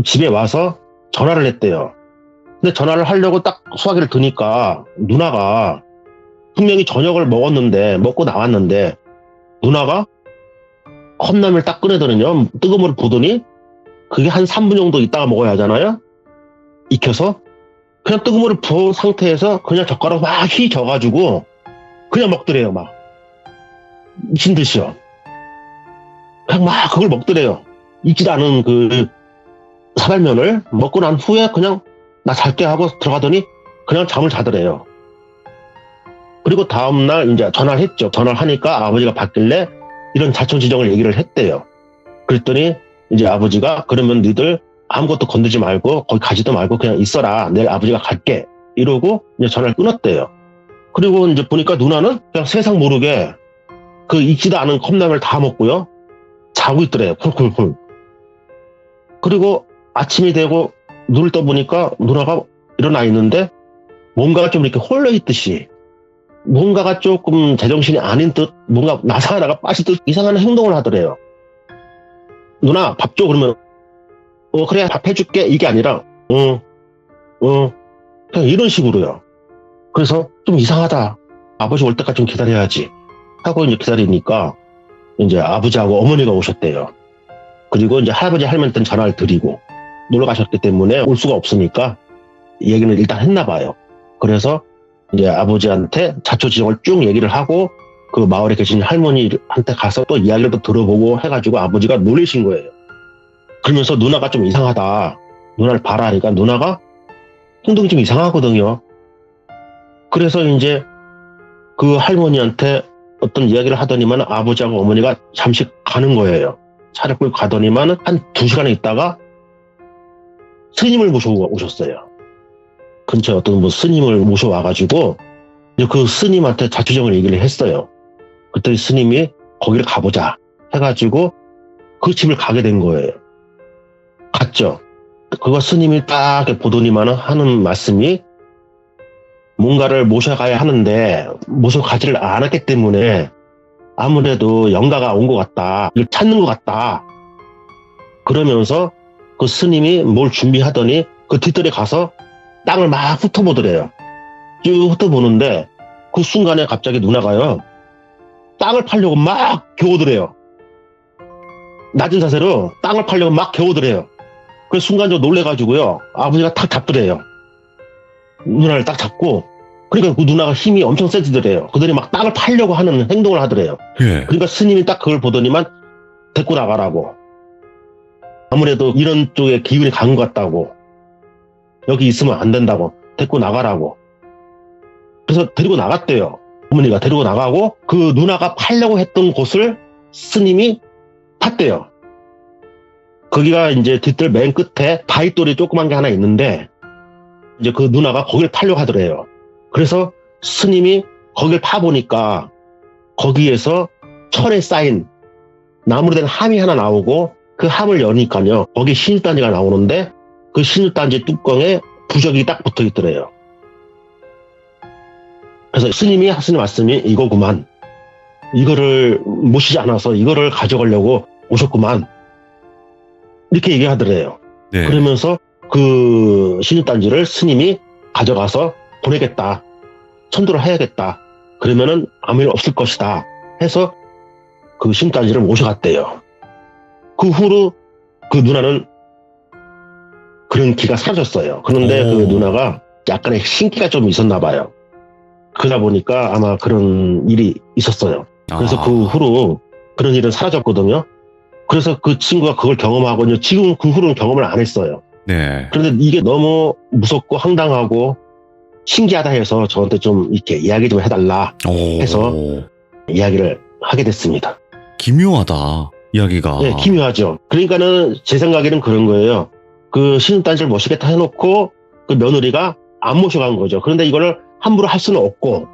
집에 와서 전화를 했대요. 근데 전화를 하려고 딱 수화기를 드니까 누나가 분명히 저녁을 먹고 나왔는데 누나가 컵라면을 딱 꺼내더니요. 뜨거운 물을 부더니 그게 한 3분 정도 있다가 먹어야 하잖아요. 익혀서 그냥 뜨거운 물을 부은 상태에서 그냥 젓가락 막 휘져가지고 그냥 먹더래요. 막 미친 듯이요. 그냥 막 그걸 먹더래요. 익지도 않은 그 사발면을 먹고 난 후에 그냥 나 잘게 하고 들어가더니 그냥 잠을 자더래요. 그리고 다음날 이제 전화를 했죠. 전화를 하니까 아버지가 받길래 이런 자초지종을 얘기를 했대요. 그랬더니 이제 아버지가 그러면 니들 아무것도 건드지 말고 거기 가지도 말고 그냥 있어라. 내일 아버지가 갈게. 이러고 이제 전화를 끊었대요. 그리고 이제 보니까 누나는 그냥 세상 모르게 그 익지도 않은 컵라면을 다 먹고요. 자고 있더래요. 쿨쿨쿨. 그리고 아침이 되고 눈을 떠보니까 누나가 일어나 있는데 뭔가가 좀 이렇게 홀려있듯이 뭔가가 조금 제정신이 아닌 듯 뭔가 나사하다가 빠질 듯 이상한 행동을 하더래요. 누나 밥 줘. 그러면 그래 밥 해줄게. 이게 아니라 그냥 이런 식으로요. 그래서 좀 이상하다. 아버지 올 때까지 좀 기다려야지 하고 이제 기다리니까 이제 아버지하고 어머니가 오셨대요. 그리고 이제 할아버지 할머니한테 전화를 드리고 놀러 가셨기 때문에 올 수가 없으니까 얘기는 일단 했나 봐요. 그래서 이제 아버지한테 자초지종을 쭉 얘기를 하고 그 마을에 계신 할머니한테 가서 또 이야기를 또 들어보고 해가지고 아버지가 놀라신 거예요. 그러면서 누나가 좀 이상하다. 누나를 봐라 하니까 누나가 행동이 좀 이상하거든요. 그래서 이제 그 할머니한테 어떤 이야기를 하더니만 아버지하고 어머니가 잠시 가는 거예요. 차를 끌고 가더니만 한 2시간에 있다가 스님을 모셔오셨어요. 근처에 어떤 뭐 스님을 모셔와가지고 그 스님한테 자초지종을 얘기를 했어요. 그때 스님이 거기를 가보자 해가지고 그 집을 가게 된 거예요. 갔죠. 그거 스님이 딱 보더니만 하는 말씀이 뭔가를 모셔가야 하는데 모셔가지를 않았기 때문에 아무래도 영가가 온 것 같다. 이걸 찾는 것 같다. 그러면서 그 스님이 뭘 준비하더니 그 뒷뜰에 가서 땅을 막 훑어보더래요. 쭉 훑어보는데 그 순간에 갑자기 누나가요. 땅을 팔려고 막 겨우더래요. 낮은 자세로 땅을 팔려고 막 겨우더래요. 그래서 순간적으로 놀래가지고요. 아버지가 탁 잡더래요. 누나를 딱 잡고 그러니까 그 누나가 힘이 엄청 세지더래요. 그들이 막 땅을 팔려고 하는 행동을 하더래요. 예. 그러니까 스님이 딱 그걸 보더니만 데리고 나가라고. 아무래도 이런 쪽에 기운이 간 것 같다고. 여기 있으면 안 된다고. 데리고 나가라고. 그래서 데리고 나갔대요. 어머니가 데리고 나가고 그 누나가 팔려고 했던 곳을 스님이 팠대요. 거기가 이제 뒤뜰 맨 끝에 바위돌이 조그만 게 하나 있는데 이제 그 누나가 거길 팔려고 하더래요. 그래서 스님이 거길 파보니까 거기에서 철에 쌓인 나무로 된 함이 하나 나오고 그 함을 여니까요. 거기 신유단지가 나오는데 그 신유단지 뚜껑에 부적이 딱 붙어 있더래요. 그래서 스님이 하시는 말씀이 이거구만. 이거를 모시지 않아서 이거를 가져가려고 오셨구만. 이렇게 얘기하더래요. 네. 그러면서 그 신유단지를 스님이 가져가서 보내겠다. 천도를 해야겠다. 그러면은 아무 일 없을 것이다. 해서 그 신유단지를 모셔갔대요. 그 후로 그 누나는 그런 기가 사라졌어요. 그런데 오. 그 누나가 약간의 신기가 좀 있었나 봐요. 그러다 보니까 아마 그런 일이 있었어요. 그래서 그 후로 그런 일은 사라졌거든요. 그래서 그 친구가 그걸 경험하고 지금 그 후로는 경험을 안 했어요. 네. 그런데 이게 너무 무섭고 황당하고 신기하다 해서 저한테 좀 이렇게 이야기 좀 해달라 해서 이야기를 하게 됐습니다. 기묘하다. 이야기가. 네, 기묘하죠. 그러니까는 제 생각에는 그런 거예요. 그 신혼단지를 모시겠다 해놓고 그 며느리가 안 모셔간 거죠. 그런데 이거를 함부로 할 수는 없고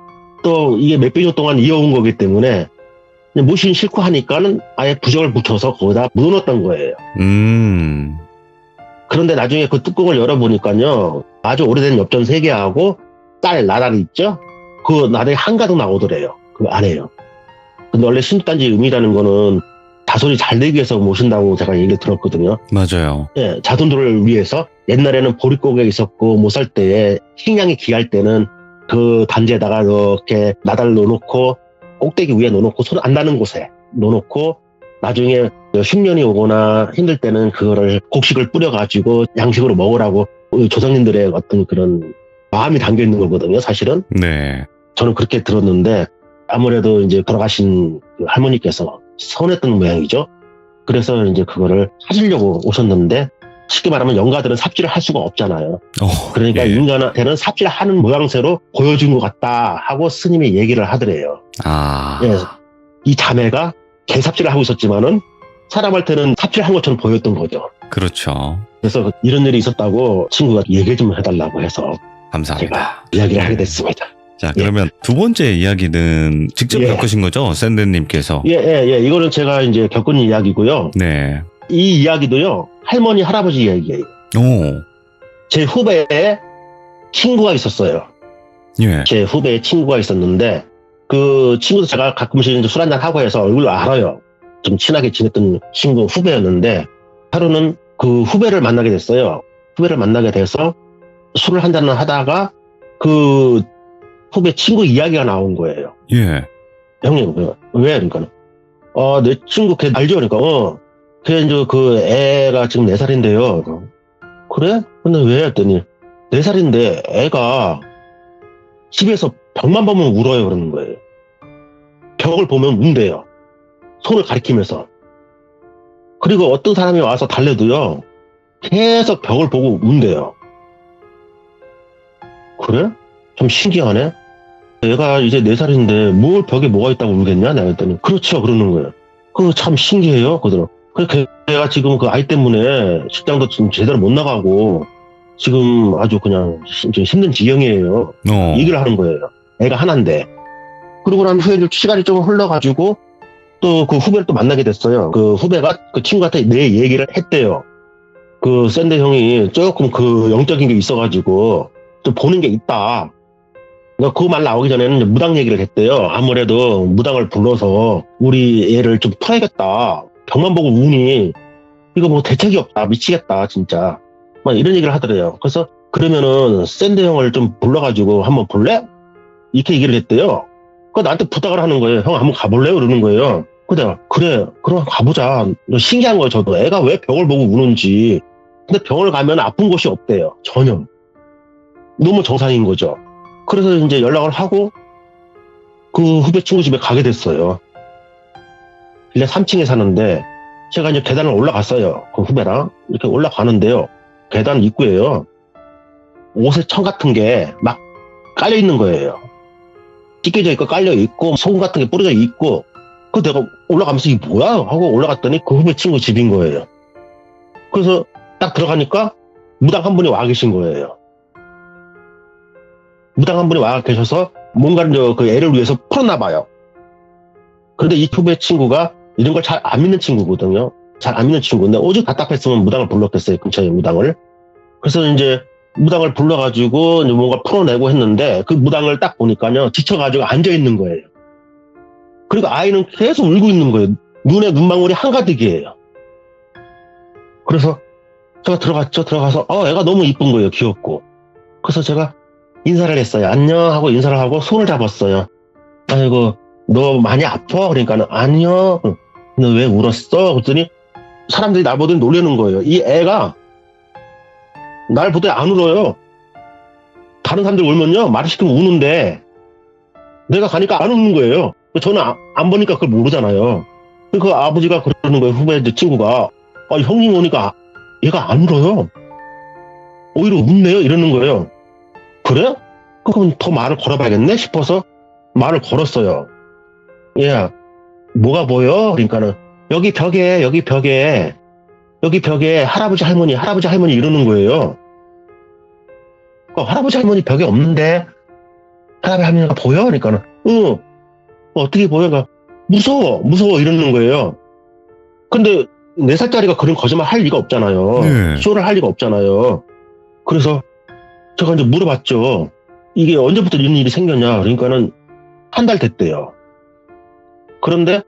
또 이게 몇백 년 동안 이어온 거기 때문에 모시긴 싫고 하니까는 아예 부적을 붙여서 거기다 묻어놨던 거예요. 그런데 나중에 그 뚜껑을 열어보니까요. 아주 오래된 엽전 3개하고 쌀 나달이 있죠? 그 나달이 한가득 나오더래요. 그 안에요. 근데 원래 신혼단지 의미라는 거는 자손이 잘 되기 위해서 모신다고 제가 얘기를 들었거든요. 맞아요. 예, 자손들을 위해서 옛날에는 보릿고개 있었고 못 살 때에 식량이 귀할 때는 그 단지에다가 이렇게 나달 놓고 꼭대기 위에 놓고 손 안 닿는 곳에 놓고 나중에 흉년이 오거나 힘들 때는 그거를 곡식을 뿌려가지고 양식으로 먹으라고 조상님들의 어떤 그런 마음이 담겨 있는 거거든요, 사실은. 네. 저는 그렇게 들었는데 아무래도 이제 돌아가신 그 할머니께서 서운했던 모양이죠. 그래서 이제 그거를 찾으려고 오셨는데 쉽게 말하면 영가들은 삽질을 할 수가 없잖아요. 그러니까 예. 인간한테는 삽질하는 모양새로 보여준 것 같다 하고 스님이 얘기를 하더래요. 예, 이 자매가 개삽질을 하고 있었지만은 사람한테는 삽질한 것처럼 보였던 거죠. 그렇죠. 그래서 이런 일이 있었다고 친구가 얘기 좀 해달라고 해서 감사합니다. 제가 이야기를 하게 됐습니다. 자, 그러면 두 번째 이야기는 직접 예. 겪으신 거죠? 샌드님께서. 예. 이거는 제가 이제 겪은 이야기고요. 네. 이 이야기도요, 할머니, 할아버지 이야기예요. 오. 제 후배에 친구가 있었어요. 예. 제 후배에 친구가 있었는데, 그 친구도 제가 가끔씩 이제 술 한잔 하고 해서 얼굴로 알아요. 좀 친하게 지냈던 친구 후배였는데, 하루는 그 후배를 만나게 됐어요. 후배를 만나게 돼서 술을 한잔을 하다가 그 후배 친구 이야기가 나온 거예요. 예. 형님, 왜? 그러니까, 내 친구 걔 알죠? 그러니까, 걔 이제 그 애가 지금 4살인데요. 그래? 근데 왜? 했더니, 4살인데 애가 집에서 벽만 보면 울어요. 그러는 거예요. 벽을 보면 운대요. 손을 가리키면서. 그리고 어떤 사람이 와서 달래도요, 계속 벽을 보고 운대요. 그래? 좀 신기하네? 얘가 이제 4살인데 뭘 벽에 뭐가 있다고 울겠냐? 내가 했더니 그렇죠. 그러는 거예요. 그거 참 신기해요. 그러더라고. 그래서 걔가 지금 그 아이 때문에 직장도 지금 제대로 못 나가고 지금 아주 그냥 힘든 지경이에요. 얘기를 하는 거예요. 애가 하나인데. 그러고 난 후에 시간이 좀 흘러가지고 또 그 후배를 또 만나게 됐어요. 그 후배가 그 친구한테 내 얘기를 했대요. 그 샌드 형이 조금 그 영적인 게 있어가지고 좀 보는 게 있다. 그러니까 그 말 나오기 전에는 이제 무당 얘기를 했대요. 아무래도 무당을 불러서 우리 애를 좀 풀어야겠다. 벽만 보고 우니 이거 뭐 대책이 없다. 미치겠다 진짜. 막 이런 얘기를 하더래요. 그래서 그러면은 샌드 형을 좀 불러가지고 한번 볼래? 이렇게 얘기를 했대요. 그 나한테 부탁을 하는 거예요. 형 한번 가볼래요? 그러는 거예요. 그래 그럼 가보자. 신기한 거예요. 저도 애가 왜 벽을 보고 우는지. 근데 병원을 가면 아픈 곳이 없대요. 전혀. 너무 정상인 거죠. 그래서 이제 연락을 하고 그 후배 친구 집에 가게 됐어요. 1년 3층에 사는데 제가 이제 계단을 올라갔어요. 그 후배랑 이렇게 올라가는데요. 계단 입구에요. 옷에 천 같은 게 막 깔려 있는 거예요. 찢겨져 있고 깔려 있고 소금 같은 게 뿌려져 있고 그 내가 올라가면서 이게 뭐야 하고 올라갔더니 그 후배 친구 집인 거예요. 그래서 딱 들어가니까 무당 한 분이 와 계신 거예요. 무당 한 분이 와 계셔서 뭔가를 그 애를 위해서 풀었나 봐요. 그런데 이 후배 친구가 이런 걸 잘 안 믿는 친구거든요. 잘 안 믿는 친구인데 오죽 답답했으면 무당을 불렀겠어요. 근처에 무당을. 그래서 이제 무당을 불러가지고 이제 뭔가 풀어내고 했는데 그 무당을 딱 보니까요. 지쳐가지고 앉아있는 거예요. 그리고 아이는 계속 울고 있는 거예요. 눈에 눈망울이 한가득이에요. 그래서 제가 들어갔죠. 들어가서 애가 너무 이쁜 거예요. 귀엽고. 그래서 제가 인사를 했어요. 안녕 하고 인사를 하고 손을 잡았어요. 아이고 너 많이 아파? 그러니까는 아니요. 너 왜 울었어? 그랬더니 사람들이 날 보더니 놀라는 거예요. 이 애가 날 보더니 안 울어요. 다른 사람들 울면요 말을 시키면 우는데 내가 가니까 안 우는 거예요. 저는 안 보니까 그걸 모르잖아요. 그 아버지가 그러는 거예요. 후배 친구가 형님 오니까 얘가 안 울어요. 오히려 웃네요. 이러는 거예요. 그래? 그럼 더 말을 걸어봐야겠네 싶어서 말을 걸었어요. 야, 뭐가 보여? 그러니까는 여기 벽에 할아버지 할머니 이러는 거예요. 할아버지 할머니 벽에 없는데 할아버지 할머니가 보여? 그러니까는 어떻게 보여? 그러니까 무서워 이러는 거예요. 근데 4살짜리가 그런 거짓말 할 리가 없잖아요. 네. 쇼를 할 리가 없잖아요. 그래서 제가 이제 물어봤죠. 이게 언제부터 이런 일이 생겼냐? 그러니까는 한 달 됐대요. 그런데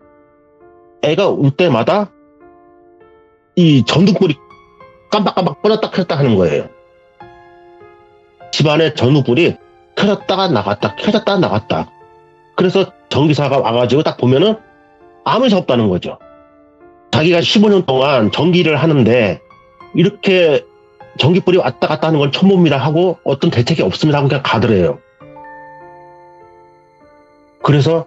애가 울 때마다 이 전등불이 깜빡깜빡 꺼졌다 켰다 하는 거예요. 집안에 전등불이 켜졌다가 나갔다 켜졌다가 나갔다. 그래서 전기사가 와가지고 딱 보면은 아무 일도 없다는 거죠. 자기가 15년 동안 전기를 하는데 이렇게 전기불이 왔다 갔다 하는 건 처음 봅니다 하고 어떤 대책이 없습니다 하고 그냥 가더래요. 그래서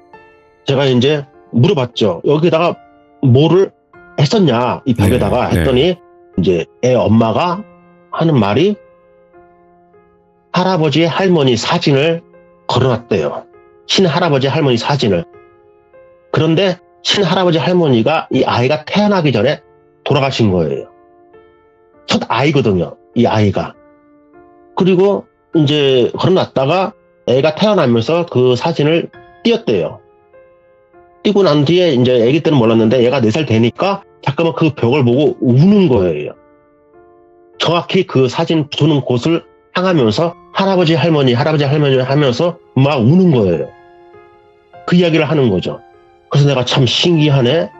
제가 이제 물어봤죠. 여기다가 뭐를 했었냐 이 벽에다가 했더니 이제 애 엄마가 하는 말이 할아버지 할머니 사진을 걸어놨대요. 친할아버지 할머니 사진을. 그런데 친할아버지 할머니가 이 아이가 태어나기 전에 돌아가신 거예요. 첫 아이거든요. 이 아이가. 그리고 이제 걸어놨다가 애가 태어나면서 그 사진을 띄었대요. 띄고 난 뒤에 이제 아기 때는 몰랐는데 얘가 4살 되니까 잠깐만 그 벽을 보고 우는 거예요. 정확히 그 사진 두는 곳을 향하면서 할아버지 할머니 하면서 막 우는 거예요. 그 이야기를 하는 거죠. 그래서 내가 참 신기하네.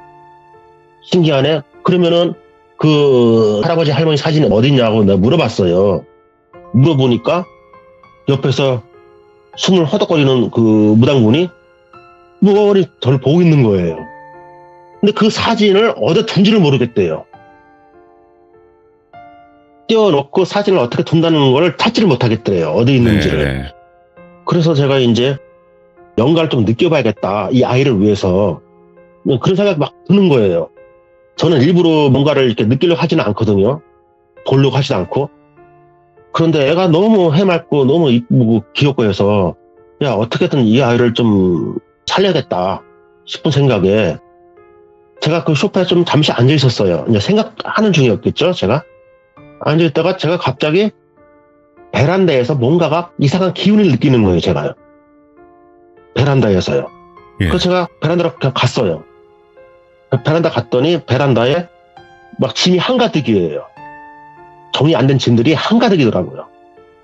그러면은 그 할아버지 할머니 사진이 어딨냐고 내가 물어봤어요. 물어보니까 옆에서 숨을 허덕거리는 그 무당분이 머리 저를 보고 있는 거예요. 근데 그 사진을 어디에 둔지를 모르겠대요. 띄워놓고 사진을 어떻게 둔다는 걸 찾지를 못하겠대요. 어디 있는지를. 네. 그래서 제가 이제 영감을 좀 느껴봐야겠다. 이 아이를 위해서. 그런 생각이 막 드는 거예요. 저는 일부러 뭔가를 이렇게 느끼려고 하지는 않거든요. 보려고 하지도 않고. 그런데 애가 너무 해맑고 너무 이쁘고 귀엽고 해서 야 어떻게든 이 아이를 좀 살려야겠다 싶은 생각에 제가 그 소파에 좀 잠시 앉아 있었어요. 이제 생각하는 중이었겠죠, 제가. 앉아 있다가 제가 갑자기 베란다에서 뭔가가 이상한 기운을 느끼는 거예요, 제가요. 베란다에서요. 예. 그래서 제가 베란다로 그냥 갔어요. 베란다 갔더니 베란다에 막 짐이 한가득이에요. 정리 안 된 짐들이 한가득이더라고요.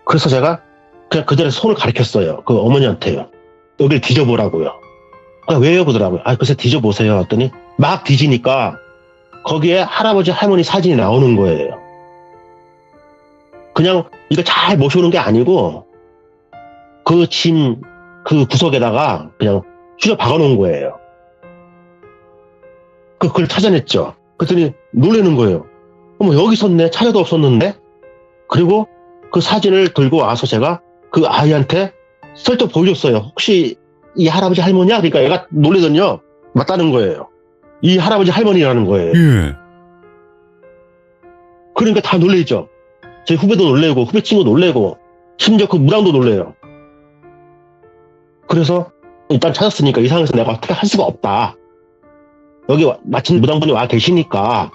그래서 제가 그냥 그 자리에서 손을 가리켰어요. 그 어머니한테요. 여기를 뒤져보라고요. 왜요? 그러더라고요. 글쎄 뒤져보세요. 했더니 막 뒤지니까 거기에 할아버지 할머니 사진이 나오는 거예요. 그냥 이거 잘 모셔오는 게 아니고 그 짐, 그 구석에다가 그냥 휘려 박아놓은 거예요. 그걸 찾아냈죠. 그랬더니 놀라는 거예요. 어머 여기 있었네. 찾아도 없었는데. 그리고 그 사진을 들고 와서 제가 그 아이한테 슬쩍 보여줬어요. 혹시 이 할아버지 할머니야? 그러니까 얘가 놀리더니요. 맞다는 거예요. 이 할아버지 할머니라는 거예요. 예. 그러니까 다 놀래죠. 제 후배도 놀래고 후배 친구 놀래고 심지어 그 무당도 놀래요. 그래서 일단 찾았으니까 이 상황에서 내가 어떻게 할 수가 없다. 여기 마침 무당분이 와 계시니까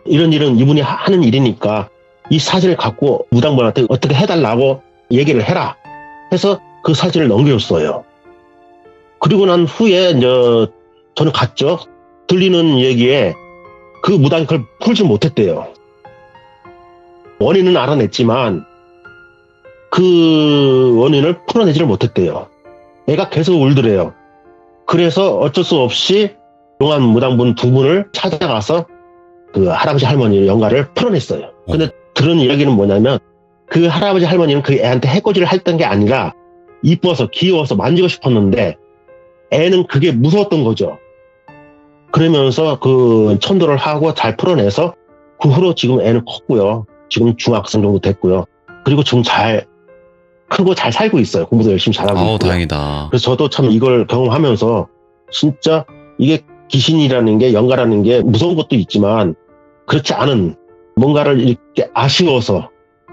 이런 일은 이분이 하는 일이니까 이 사진을 갖고 무당분한테 어떻게 해달라고 얘기를 해라 해서 그 사진을 넘겨줬어요. 그리고 난 후에 이제 저는 갔죠. 들리는 얘기에 그 무당이 그걸 풀지 못했대요. 원인은 알아냈지만 그 원인을 풀어내지를 못했대요. 애가 계속 울더래요. 그래서 어쩔 수 없이 용한 무당분 두 분을 찾아가서 그 할아버지 할머니 영가를 풀어냈어요. 근데 들은 이야기는 뭐냐면 그 할아버지 할머니는 그 애한테 해코지를 했던 게 아니라 이뻐서 귀여워서 만지고 싶었는데 애는 그게 무서웠던 거죠. 그러면서 그 천도를 하고 잘 풀어내서 그 후로 지금 애는 컸고요. 지금 중학생 정도 됐고요. 그리고 지금 잘 크고 잘 살고 있어요. 공부도 열심히 잘하고 있고요. 다행이다. 그래서 저도 참 이걸 경험하면서 진짜 이게 귀신이라는 게 영가라는 게 무서운 것도 있지만 그렇지 않은 뭔가를 이렇게 아쉬워서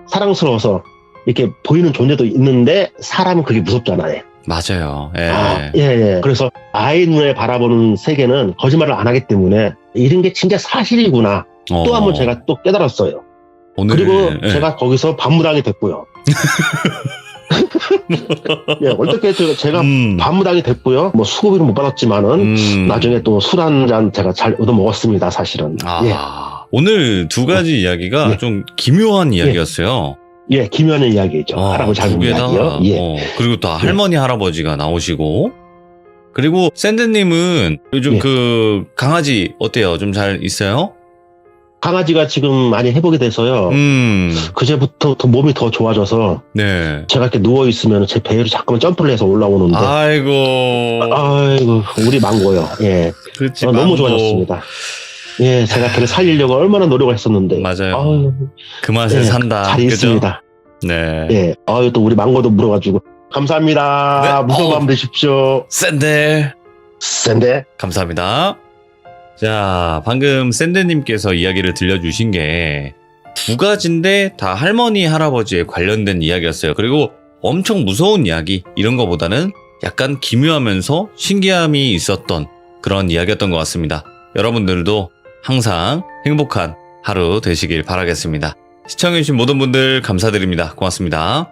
사랑스러워서 이렇게 보이는 존재도 있는데 사람은 그게 무섭잖아요. 맞아요. 예. 예. 그래서 아이 눈에 바라보는 세계는 거짓말을 안 하기 때문에 이런 게 진짜 사실이구나. 또 한 번 제가 또 깨달았어요. 오늘, 그리고 예. 제가 거기서 반무당이 됐고요. 예, 어떻게 제가 반무당이 됐고요. 뭐 수고비는 못 받았지만은 나중에 또 술 한 잔 제가 잘 얻어 먹었습니다. 사실은. 예. 오늘 두 가지 이야기가 예. 좀 기묘한 이야기였어요. 예, 김현의 이야기죠. 할아버지 두 할머니 개다. 이야기요. 예. 그리고 또 할머니 할아버지가 나오시고 그리고 샌드님은 요즘 예. 그 강아지 어때요? 좀 잘 있어요? 강아지가 지금 많이 회복이 돼서요. 그제부터 더 몸이 더 좋아져서 네. 제가 이렇게 누워 있으면 제 배로 자꾸만 점프를 해서 올라오는데 아이고. 우리 망고요. 예. 그렇지. 너무 망고. 좋아졌습니다. 예, 제가 걔를 살리려고 얼마나 노력을 했었는데. 맞아요. 아유, 그 맛에 예, 산다. 잘 그죠? 있습니다. 네. 예. 또 우리 망고도 물어가지고 감사합니다. 네. 무서운 밤 되십시오. 샌들. 센데. 감사합니다. 자, 방금 샌드님께서 이야기를 들려주신 게 두 가지인데 다 할머니, 할아버지에 관련된 이야기였어요. 그리고 엄청 무서운 이야기, 이런 거보다는 약간 기묘하면서 신기함이 있었던 그런 이야기였던 것 같습니다. 여러분들도 항상 행복한 하루 되시길 바라겠습니다. 시청해주신 모든 분들 감사드립니다. 고맙습니다.